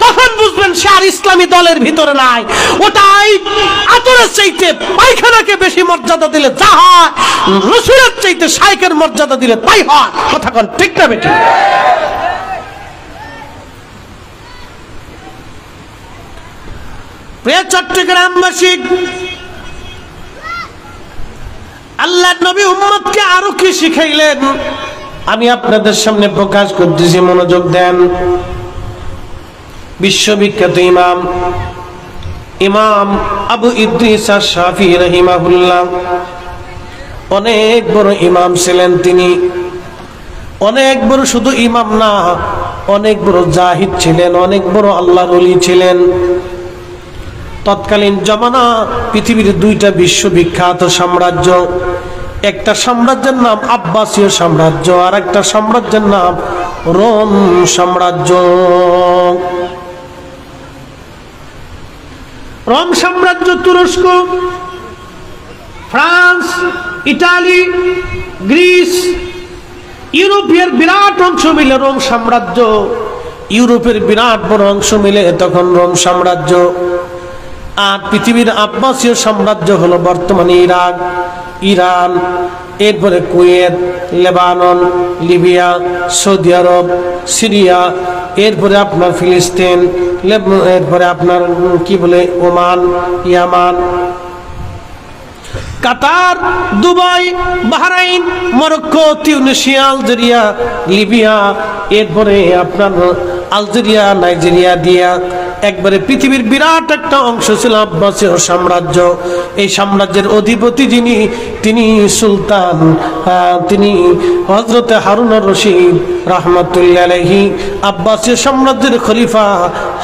তখন বুঝবেন সে আর ইসলামী দলের ভিতরে নাই। ওটাই আতরের চাইতে পায়খানাকে বেশি মর্যাদা দিলে যা হয়, রাসূলের চাইতে শাইখের মর্যাদা দিলে তাই হয়। কথা কোন ঠিক না বেটি? প্রিয় চট্টগ্রামবাসী, আল্লাহ নবী উম্মতকে আরো কি শিখাইলেন আমি আপনাদের সামনে প্রকাশ করতেছি, মনোযোগ দেন। বিশ্ববিখ্যাত ইমাম আবু ইদ্রিস আশ-শাফিঈ রাহিমাহুল্লাহ অনেক বড় ইমাম ছিলেন। তিনি অনেক বড়, শুধু ইমাম না, অনেক বড় জাহিদ ছিলেন, অনেক বড় আল্লাহর ওলি ছিলেন। তৎকালীন জমানা পৃথিবীর দুইটা বিশ্ববিখ্যাত সাম্রাজ্য, একটা সাম্রাজ্যের নাম আব্বাসীয় সাম্রাজ্য, আর একটা সাম্রাজ্যের নাম রোম সাম্রাজ্য। রোম সাম্রাজ্য তুরস্ক, ফ্রান্স, ইটালি, গ্রিস, ইউরোপের বিরাট অংশ মিলে রোম সাম্রাজ্য। ইউরোপের বিরাট বড় অংশ মিলে তখন রোম সাম্রাজ্য। আর পৃথিবীর আব্বাসীয় সাম্রাজ্য হলো বর্তমানে ইরাক, ইরান, এরপরে কুয়েত, লেবানন, লিবিয়া, সৌদি আরব, সিরিয়া, এরপরে আপনার ফিলিস্তিন, এরপরে আপনার কি বলে ওমান, ইয়ামান, Qatar, Dubai, Bahrain, Morocco, Tunisia, Algeria, Libya, এরপরে আপনার আলজেরিয়া, নাইজেরিয়া দিয়া একবারে পৃথিবীর বিরাট একটা অংশ ছিল আব্বাসীয় সাম্রাজ্য। এই সাম্রাজ্যের অধিপতি যিনি, তিনি সুলতান, তিনি হযরতে হারুন আর-রশিদ রাহমাতুল্লাহি আলাইহি। আব্বাসীয় সাম্রাজ্যের খলিফা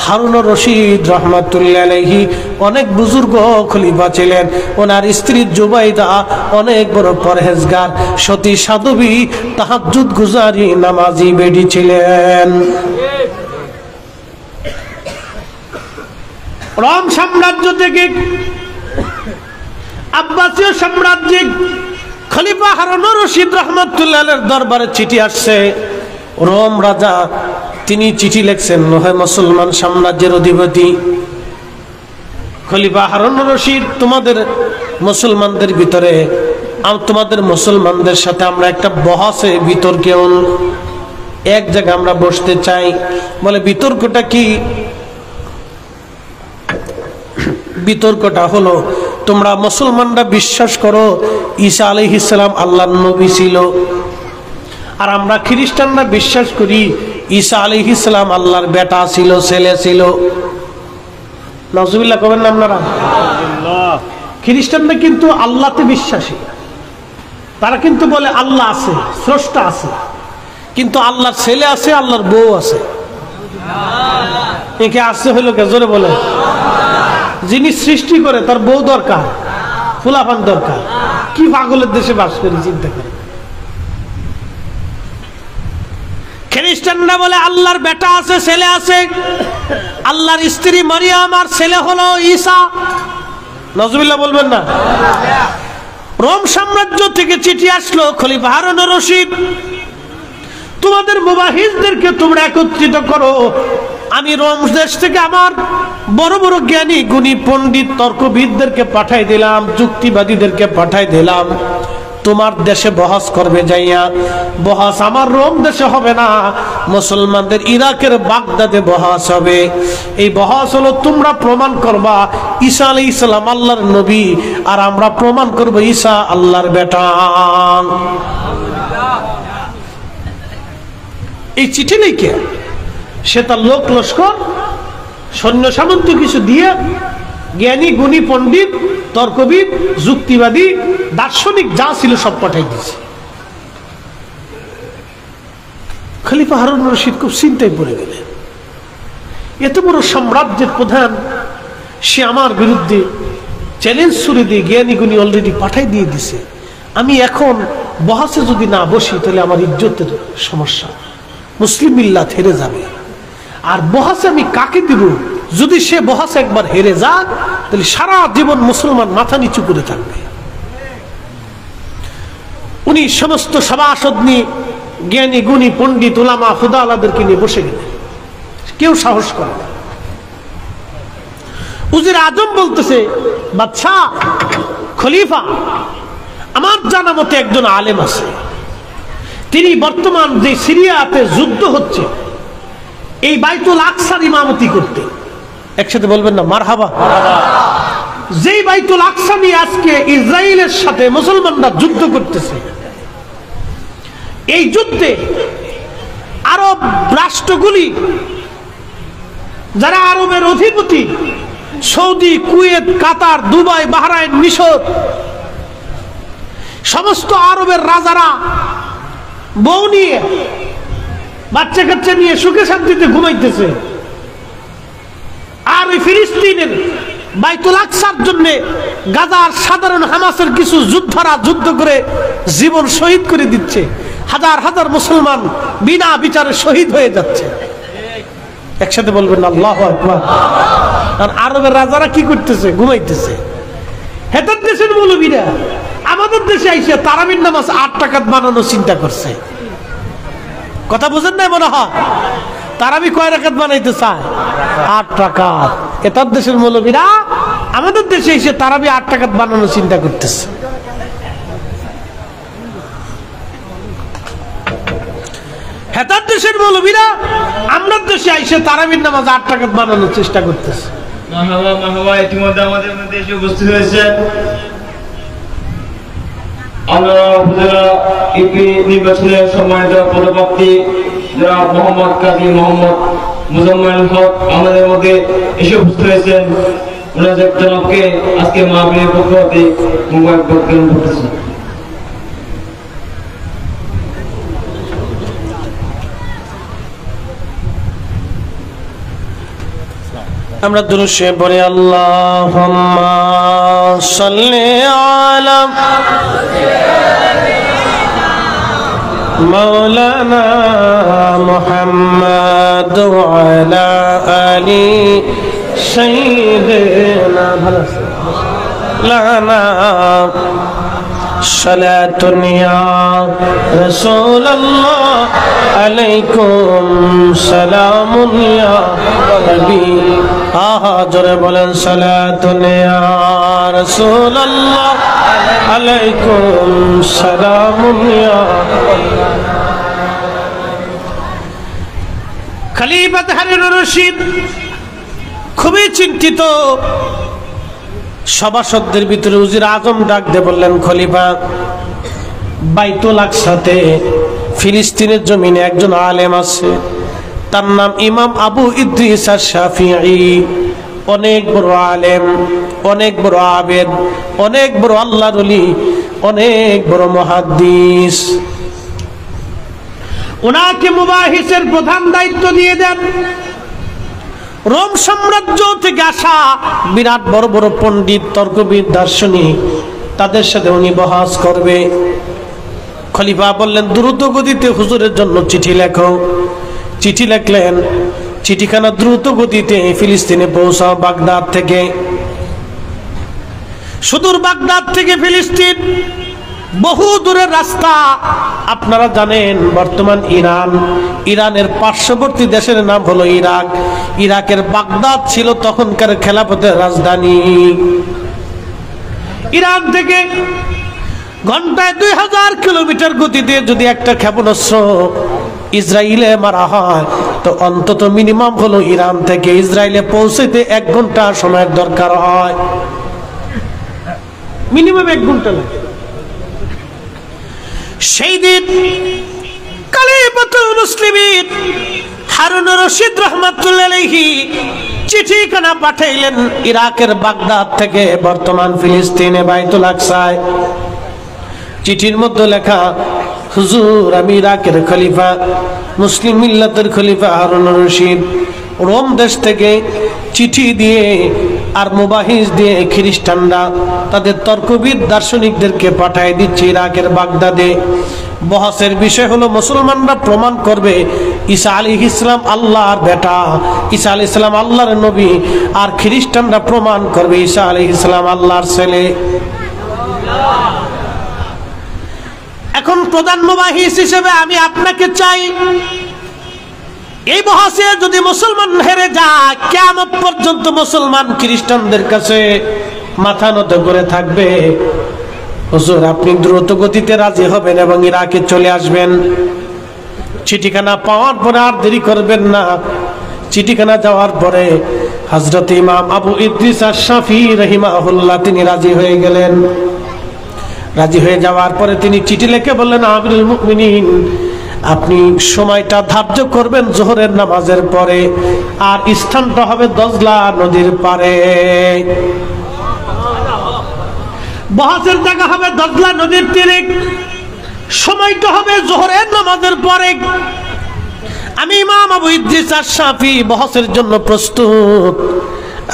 হারুন আর-রশিদ রাহমাতুল্লাহি আলাইহি অনেক বুজুর্গ খলিফা ছিলেন। ওনার স্ত্রী জুবাইদা অনেক বড় পরহেজগার, সতী সাধবী, তাহাজ্জুদ গুজারি, নামাজি বেডি ছিলেন। রোম সাম্রাজ্য থেকে আব্বাসীয় সাম্রাজ্যে খলিফা হারুনুর রশিদ রাহমাতুল্লাহ আলাইহির দরবারে চিঠি আসছে। রোম রাজা তিনি চিঠি লিখছেন, হে মুসলমান সাম্রাজ্যের অধিপতি খলিফা হারুনুর রশিদ, তোমাদের মুসলমানদের ভিতরে তোমাদের মুসলমানদের সাথে আমরা একটা বহসে বিতর্কে এক জায়গায় আমরা বসতে চাই। বলে বিতর্কটা কি? বিতর্কটা হলো, তোমরা মুসলমানরা বিশ্বাস করো ঈসা আলাইহিস সালাম আল্লাহর নবী ছিল, আর আমরা খ্রিস্টানরা বিশ্বাস করি ঈসা আলাইহিস সালাম আল্লাহর বেটা ছিল, ছেলে ছিল। নাউজুবিল্লাহ কবেন না আপনারা? খ্রিস্টানরা কিন্তু আল্লাহতে বিশ্বাসী, তারা কিন্তু বলে আল্লাহ আছে, স্রষ্টা আছে, কিন্তু আল্লাহর ছেলে আছে, আল্লাহর বউ আছে। একে আসছে হইল কে? জোরে বলে। যিনি সৃষ্টি করে তার বউ দরকার, ফুলাফান দরকার। কি পাগলের দেশে বাস করি চিন্তা করে। খ্রিস্টানরা বলে আল্লাহর বেটা আছে, ছেলে আছে, আল্লাহর স্ত্রী মারিয়াম আর ছেলে হলো ঈসা। নাউজুবিল্লাহ বলবেন না? রোম সাম্রাজ্য থেকে চিঠি আসলো, খলিফা হারুনুর রশিদ তোমাদের মুবাহিজদেরকে তোমরা একত্রিত করো। আমি রোম দেশ থেকে আমার বড় বড় জ্ঞানী গুণী পণ্ডিত তর্কবিদদেরকে পাঠাই দিলাম, যুক্তিবাদীদেরকে পাঠাই দিলাম। তোমার দেশে বহস করবে যাইয়া। বহস আমার রোম দেশে হবে না, মুসলমানদের ইরাকের বাগদাদে বহস হবে। এই বহস হলো তোমরা প্রমাণ করবা ঈসা আলাইহিস সালাম আল্লাহর নবী, আর আমরা প্রমাণ করব ঈসা আল্লাহর বেটা। এই চিঠি লিখে সে তার লোক লস্কর সৈন্য সামন্ত কিছু দিয়ে জ্ঞানী গুণী পণ্ডিত তর্কবিদ যুক্তিবাদী দার্শনিক যা ছিল সব পাঠাই দিয়েছে। খলিফা হারুনুর রশিদ খুব চিন্তায় পড়ে গেলেন। এত বড় সাম্রাজ্যের প্রধান, সে আমার বিরুদ্ধে চ্যালেঞ্জ ছুড়ে দিয়ে জ্ঞানী গুণী অলরেডি পাঠাই দিয়ে দিছে। আমি এখন বহাসে যদি না বসি তাহলে আমার ইজ্জতের সমস্যা, মুসলিম মিল্লাত হেরে যাবে। আর বহাসে আমি কাকে দিব? যদি সে বহাসে একবার হেরে যাক তাহলে সারা জীবন মুসলমান মাথা নিচু করে থাকবে। উনি সমস্ত সভাসদ নিয়ে জ্ঞানী গুণী পণ্ডিত উলামা খুদা আলাদেরকে নিয়ে বসে গেলেন, কেউ সাহস করে না। উজির আজম বলতেছে, বাদশাহ খলিফা, আমার জানা মতে একজন আলেম আছে, তিনি বর্তমান যে সিরিয়াতে যুদ্ধ হচ্ছে এই বাইতুল আকসার ইমামতি করতে। একসাথে বলবেন না মারহাবা? যেই বাইতুল আকসা নিয়ে আজকে ইসরায়েলের সাথে মুসলমানরা যুদ্ধ করতেছে, এই যুদ্ধে আরব রাষ্ট্রগুলি যারা আরবের অধিপতি, সৌদি, কুয়েত, কাতার, দুবাই, বাহরাইন, মিশর, সমস্ত আরবের রাজারা বউ নিয়ে বাচ্চা কাচ্চা নিয়ে সুখে শান্তিতে ঘুমাইতেছে। আর ওই ফিলিস্তিনের বাইতুল আকসার জন্য গাজার সাধারণ হামাসের কিছু যোদ্ধারা যুদ্ধ করে জীবন শহীদ করে দিচ্ছে। হাজার হাজার মুসলমান বিনা বিচারে শহীদ হয়ে যাচ্ছে। একসাথে বলবেন আল্লাহু আকবার। আর আরবের রাজারা কি করতেছে? ঘুমাইতেছে। হেতার দেশের মৌলবীরা আমাদের দেশে আইসে তারাবির নামাজ 8 টাকাত বানানো চিন্তা করছে। কথা বুঝেন না? মনে হয় তারাবি কয় রাকাত বানাইতে চায়? 8 টাকাত। এটার দেশের মৌলবীরা আমাদের দেশে এসে তারাবি 8 টাকাত বানানো চিন্তা করতেছে। হেতার দেশের মৌলবীরা আমরা দেশে আইসে তারাবির নামাজ 8 টাকাত বানানোর চেষ্টা করতেছে। ইতিমধ্যে আমাদের মধ্যে এসে উপস্থিত হয়েছে আমরা উপজেলা ইউপি নির্বাচনের সম্মানিত পদপ্রার্থী জনাব মোহাম্মদ কাজী মোহাম্মদ মুজাম্মেল হক আমাদের মধ্যে এসে উপস্থিত হয়েছেন। ওনাদের জনাবকে আজকে মাহফিলের পক্ষ থেকে মুবারকবাদ জ্ঞাপন করতেছি। আমরা দুরূদ শরীফ পড়ি, আল্লাহুম্মা সাল্লি আলা মাওলানা মুহাম্মদ ওয়া আলা আলি সাইয়্যিদিনা লানা সালাতুন ইয়া রাসূলুল্লাহ আলাইকুম সালামুন ইয়া নবী আহা জোরে বলেন সালাতুন ইয়া রাসূলুল্লাহ আলাইকুম সালামুন ইয়া খলিফা হারুনুর রশিদ খুবই চিন্তিত। সভাসদদের ভিতরে উজির আজম ডাক দিয়ে বললেন, খলিফা, বাইতুল আকসাতে ফিলিস্তিনের জমিনে একজন আলেম আছে, তার নাম ইমাম আবু ইদ্রিস আশ-শাফিঈ। অনেক বড় আলেম, অনেক বড় আবেদ, অনেক বড় আল্লাহর ওলি, অনেক বড় মুহাদ্দিস। ওনাকে মুবাহিসের প্রধান দায়িত্ব দিয়ে দেন। রোম সাম্রাজ্য থেকে আসা বিরাট বড় বড় পণ্ডিত, তর্কবিদ, দার্শনিক, তাদের সাথে উনি বহাস করবে। খলিফা বললেন, দ্রুত গতিতে হুজুরের জন্য চিঠি লেখো। চিঠি লিখলেন। চিঠিখানা দ্রুত গতিতে ফিলিস্তিনে পৌঁছাও। বাগদাদ থেকে, সুদূর বাগদাদ থেকে ফিলিস্তিন বহু দূরের রাস্তা। আপনারা জানেন বর্তমান ইরান, ইরানের পার্শ্ববর্তী দেশের নাম হলো ইরাক। ইরাকের বাগদাদ ছিল তখনকার খেলাফতের রাজধানী। ইরান থেকে ঘন্টায় 2000 কিলোমিটার গতিতে যদি একটা ক্ষেপণাস্ত্র ইসরায়েলে মারা হয়, তো অন্তত মিনিমাম হলো ইরান থেকে ইসরায়েলে পৌঁছতে 1 ঘন্টা সময়ের দরকার হয়। মিনিমাম 1 ঘন্টা লাগে। সেই দিন খলিফাতুল মুসলিমিন হারুনুর রশিদ রাহমাতুল্লাহি আলাইহি চিঠিখানা পাঠাইলেন ইরাকের বাগদাদ থেকে বর্তমান ফিলিস্তিনে বাইতুল আকসায়। চিঠির মধ্যে লেখা, হুজুর, আমি ইরাকের খলিফা, মুসলিম মিল্লাতের খলিফা হারুনুর রশিদ রোম দেশ থেকে চিঠি দিয়ে আর মুবাহিস দিয়ে খ্রিস্টানরা তাদের তর্কবিদ দার্শনিকদেরকে পাঠায় দিচ্ছে ইরাকের বাগদাদে। বহসের বিষয় হলো মুসলমানরা প্রমাণ করবে ঈসা আলাইহিস সালাম আল্লাহর বেটা, ঈসা আলাইহিস সালাম আল্লাহর নবী, আর খ্রিস্টানরা প্রমাণ করবে ঈসা আলাইহিস সালাম আল্লাহর ছেলে। এখন প্রধান মুবাহিস হিসেবে আমি আপনাকে চাই, এই বহসে যদি মুসলমান হেরে যায়, কিয়ামত পর্যন্ত মুসলমান খ্রিস্টানদের কাছে মাথা নত করে থাকবে। হুজুর, আপনি দ্রুত গতিতে রাজি হবেন এবং ইরাকে চলে আসবেন। চিঠিখানা পাওয়ার পরে আর দেরি করবেন না। চিঠিখানা যাওয়ার পরে হযরত ইমাম আবু ইদ্রিস আশ-শাফিঈ রাহিমাহুল্লাহ তিনি রাজি হয়ে গেলেন। রাজি হয়ে যাওয়ার পরে তিনি চিঠি লিখে বললেন, আমিরুল মুমিনিন, আপনি সময়টা ধার্য করবেন জোহরের নামাজের পরে, আর স্থানটা হবে দজলা নদীর পারে। বহসের জায়গা হবে দজলা নদীর তীরে, সময়টা হবে জোহরের নামাজের পরে। আমি ইমাম আবু ইদ্রিস আশ-শাফিঈ বহসের জন্য প্রস্তুত।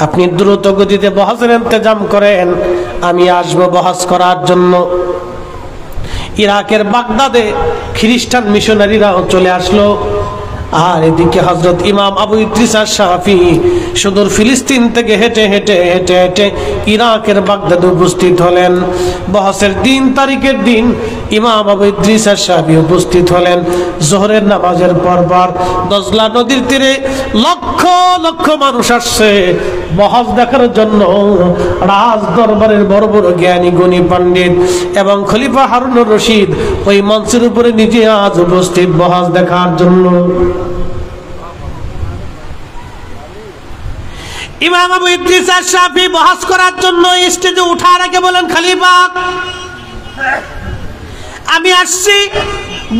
আপনি দ্রুত গতিতে বহসের ইন্তজাম করেন, আমি আসবো বহস করার জন্য। ইরাকের বাগদাদে খ্রিস্টান মিশনারিরাও চলে আসলো। আর এদিকে হযরত ইমাম আবু ইদ্রিস আশ-শাফিঈ সুদূর ফিলিস্তিন থেকে হেঁটে হেঁটে হেঁটে হেঁটে ইরাকের বাগদাদে উপস্থিত হলেন। বহসের 3 তারিখের দিন ইমাম আবু ইদ্রিস আশ-শাফিঈ উপস্থিত হলেন জোহরের নামাজের পরপর। দজলা নদীর তীরে লক্ষ লক্ষ মানুষ আসছে বহস দেখার জন্য। রাজ দরবারের বড় বড় জ্ঞানী গুণী পণ্ডিত এবং খলিফা হারুনুর রশিদ ওই মঞ্চের উপরে নিজে আজ উপস্থিত বহস দেখার জন্য। ইমাম আবু ইদ্রিস আশ-শাফিঈ বহস করার জন্য স্টেজে ওঠার আগে বলেন, খলিফা, আমি আসছি,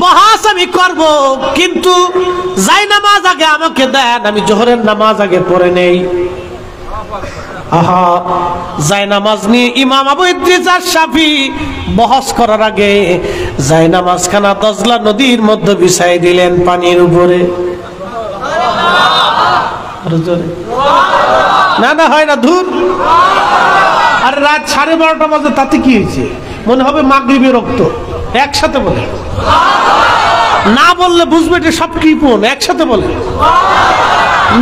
বহস আমি করব, কিন্তু জায়নামাজ আগে আমাকে দেন, আমি জোহরের নামাজ আগে পড়ে নেই। আহা, জায়নামাজ নিয়ে ইমাম আবু ইদ্রিস আশ-শাফিঈ বহস করার আগে জায়নামাজ খানা দজলা নদীর মধ্যে বিছাই দিলেন পানির উপরে। না না, হয় না, ধুর। আর রাত 12:30 বাজে, তাতে কি হয়েছে? মনে হবে মাগরিবের রক্ত। একসাথে বলে, না বললে বুঝবে এটা সব কৃপণ। একসাথে বলে,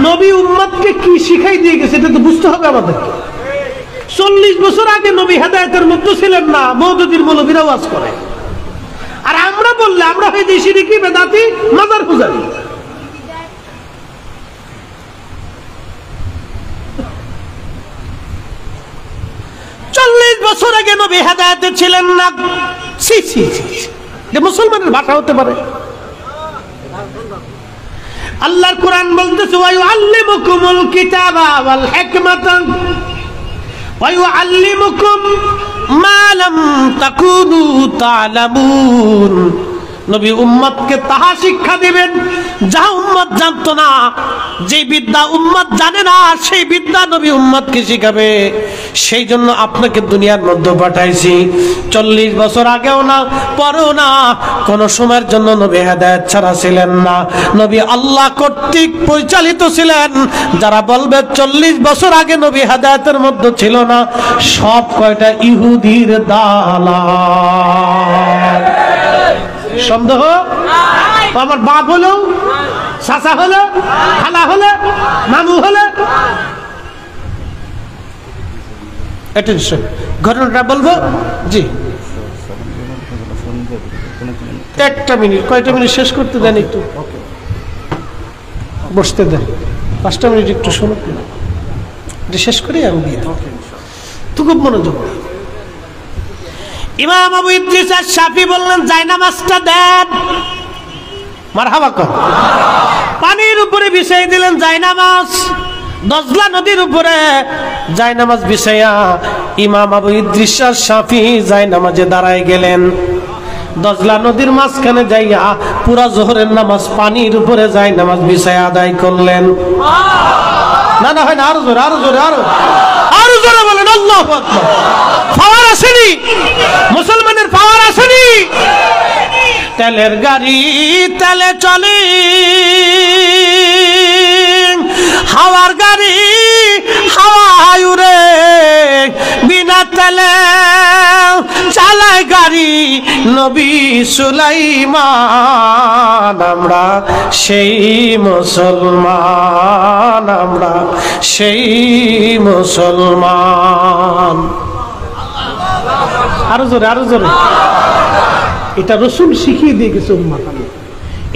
নবী উম্মতকে কি শিখাই দিয়ে গেছে এটা তো বুঝতে হবে আমাদের। 40 বছর আগে নবী হেদায়েতের মধ্যে ছিলেন না, মওদুদির মৌলবীরা ওয়াজ করে। আর আমরা বললে আমরা হয়ে যাই শিরকি, বেদাতি, মাজার পূজারী। বছর আগে নবী হেদায়েতে ছিলেন না। ছি ছি ছি, যে মুসলমানের ভাষা হতে পারে? আল্লাহর কোরআন বলতেছে ওয়া ইউআল্লিমুকুমুল কিতাবা ওয়াল হিকমাতা ওয়া ইউআল্লিমুকুম মা লাম তাকুনু তা'লামুন। নবী উম্মতকে তাহা শিক্ষা দিবেন যা উম্মত জানতো না। যে বিদ্যা উম্মত জানে না সেই বিদ্যা নবী উম্মতকে শিখাবে। সেই জন্য আপনাকে দুনিয়ার মধ্যে পাঠাইছি। 40 বছর আগেও না, পরেও না, কোন সময়ের জন্য নবী হেদায়েত ছাড়া ছিলেন না। নবী আল্লাহ কর্তৃক পরিচালিত ছিলেন। যারা বলবে 40 বছর আগে নবী হেদায়েতের মধ্যে ছিল না, সব কয়টা ইহুদির দালাল। সন্দেহ? আমার বাপ হলো, চাচা হলো, খালা হলো, মামু হলো। অ্যাটেনশন, ঘটনাটা বলবো। জি, একটা মিনিট, কয়টা মিনিট শেষ করতে দেন, একটু বসতে দেন, 5টা মিনিট একটু শুনুক, শেষ করে আমি দিয়ে তো খুব মনোযোগ। ইমাম আবু ইদ্রিস আশ-শাফি বললেন জায়নামাজটা দেন। মারহাবা কর। পানির উপরে বিছাই দিলেন জায়নামাজ, দজলা নদীর উপরে জায়নামাজ বিছাইয়া ইমাম আবু ইদ্রিস আশ-শাফি জায়নামাজে দাঁড়ায় গেলেন। দজলা নদীর মাঝখানে যাইয়া পুরা যোহরের নামাজ পানির উপরে জায়নামাজ বিছাইয়া আদায় করলেন। না না, হয় না, আরো জোরে, আরো জোরে, আরো জোরে বলেন আল্লাহু আকবার। পাওয়ার আসেনি, মুসলমানের পাওয়ার আসেনি। তেলের গাড়ি তেলে চলে, হাওয়ার গাড়ি হাওয়ায় উড়ে, বিনা তেলে চালায় গাড়ি নবী সুলাইমান। আমরা সেই মুসলমান, আমরা সেই মুসলমান। আরো জোরে, আরো জোরে। এটা রাসূল শিখিয়ে দিয়ে গেছে উম্মাহ।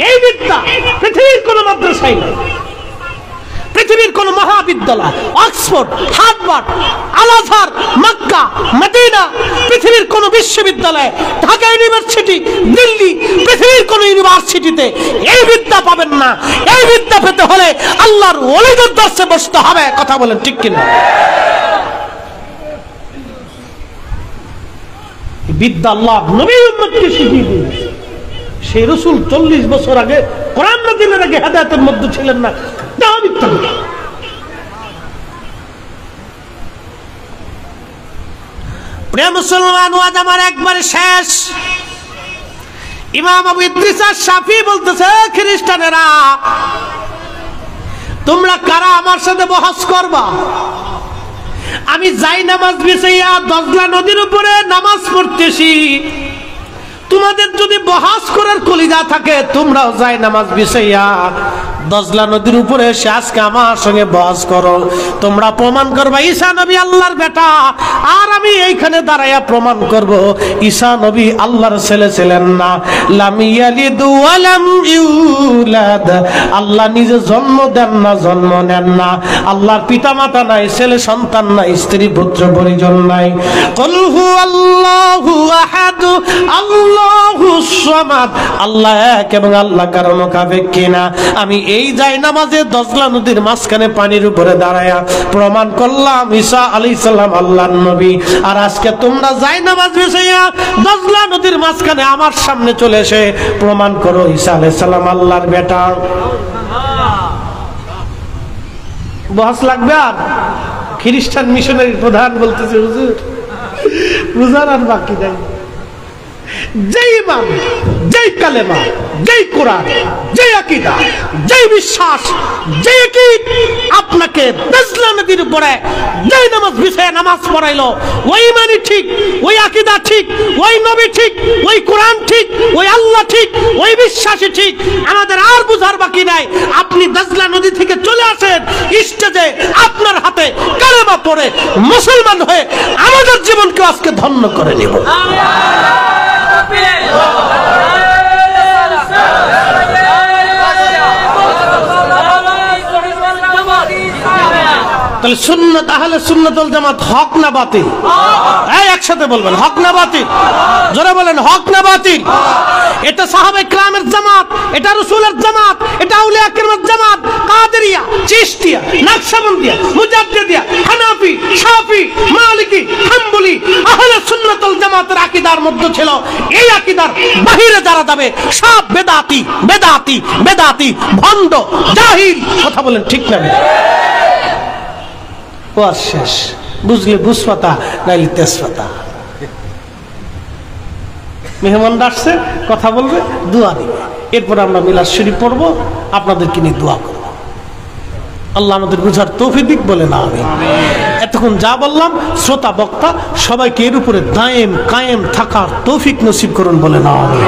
এই বিদ্যা পৃথিবীর কোন মাদ্রাসায় নাই, পৃথিবীর কোন মহাবিদ্যালয়, অক্সফোর্ড, হার্ভার্ড, আল আজহার, মক্কা, মদিনা, পৃথিবীর কোন বিশ্ববিদ্যালয়, ঢাকা ইউনিভার্সিটি, দিল্লি, পৃথিবীর কোন ইউনিভার্সিটিতে এই বিদ্যা পাবেন না। এই বিদ্যা পেতে হলে আল্লাহর ওলিদের দরসে বসতে হবে। কথা বলেন ঠিক কিনা? বিদ্যা আল্লাহ নবী উম্মতকে শিখিয়ে দিয়েছে। সেই রাসূল 40 বছর আগে, কোরআন নাযিলের আগে হেদায়েতের মধ্যে ছিলেন না। প্রিয় মুসলমান, ওয়াজ আমার একবার শেষ। ইমাম আবু ইদ্রিস আশ-শাফি বলতেছে, খ্রিস্টানেরা তোমরা কারা আমার সাথে বহস করবা? আমি যাই নামাজ বিছাইয়া দজলা নদীর উপরে নামাজ পড়তেছি। তোমাদের যদি বহাস করার কলিজা থাকে, তোমরাও যাই নামাজ বিছাইয়া দজলা নদীর উপরে এসে আজকে আমার সঙ্গে বহাস করো। তোমরা প্রমাণ করবা ঈসা নবী আল্লাহর বেটা, আর আমি এইখানে দাঁড়াইয়া প্রমাণ করব ঈসা নবী আল্লাহর ছেলে ছিলেন না। লাম ইয়ালিদ ওয়া লাম ইউলাদ, আল্লাহ নিজে জন্ম দেন না, জন্ম নেন না। আল্লাহর পিতামাতা নাই, ছেলে সন্তান নাই, স্ত্রী পুত্র পরিজন নাই। কুল হুয়াল্লাহু আহাদ, আল্লাহুস সামাদ, আল্লাহ এক এবং আল্লাহ কারো মুখাপেক্ষী না। আমি এই যাই নামাজে দজলা নদীর মাঝখানে পানির উপরে দাঁড়ায়া প্রমাণ করলাম ঈসা আলাইহিস সালাম আল্লাহর নবী। আর আজকে তোমরা যাই নামাজ বিছাইয়া দজলা নদীর মাঝখানে আমার সামনে চলে এসে প্রমাণ করো ঈসা আলাইহিস সালাম আল্লাহর বেটা। বহাস লাগবে? আর খ্রিস্টান মিশনারি প্রধান বলতেছে, হুজুর বুঝার আর বাকি নাই। যেই ইমান, যেই কালেমা, যেই কোরআন, যেই আকীদা, যেই বিশ্বাস, যেই আকীদ আপনাকে দজলা নদীর উপরে যেই নামাজ বিছায় নামাজ পড়াইলো, ওই ইমানই ঠিক, ওই আকীদা ঠিক, ওই নবী ঠিক, ওই কোরআন ঠিক, ওই আল্লাহ ঠিক, ওই বিশ্বাসই ঠিক। আমাদের আর বুঝার বাকি বাকি নাই। আপনি দাজলা নদী থেকে চলে আসেন স্টেজে, আপনার হাতে কালেমা পড়ে মুসলমান হয়ে আমাদের জীবনকে আজকে ধন্য করে নেব। তাহলে সুন্নাত আহলে সুন্নাত ওয়াল জামাত হক না বাতিল? এই একসাথে বলবেন, হক না বাতিল? জোরে বলেন, হক না বাতিল? এটা সাহাবায়ে কেরামের জামাত, এটা রাসূলের জামাত, এটা আউলিয়া কেরামের জামাত, কাদেরিয়া, চিশতিয়া, নকশবন্দিয়া, মুজাদ্দিদিয়া, হানাফি, শাফি, মালিকি, হাম্বলি আহলে সুন্নাত ওয়াল জামাতের আকীদার মধ্যে ছিল। এই আকীদার বাহিরে যারা যাবে সব বেদাতি, বেদাতি, বেদাতি, ভণ্ড, জাহিল। কথা বলেন ঠিক না? ওয়াজ শেষ, বুঝলে বুঝপাতা, নাইলে তেজপাতা। মেহমান আসছে, কথা বলবে, দোয়া দিবে, এরপর আমরা মিলাদ শরীফ পড়বো, আপনাদেরকে নিয়ে দোয়া করব। আল্লাহ আমাদের বুঝার তৌফিক দিক, বলে না আমিন। এতক্ষণ যা বললাম শ্রোতা বক্তা সবাইকে এর উপরে দায়েম কায়েম থাকার তৌফিক নসিব করুন, বলে না আমিন।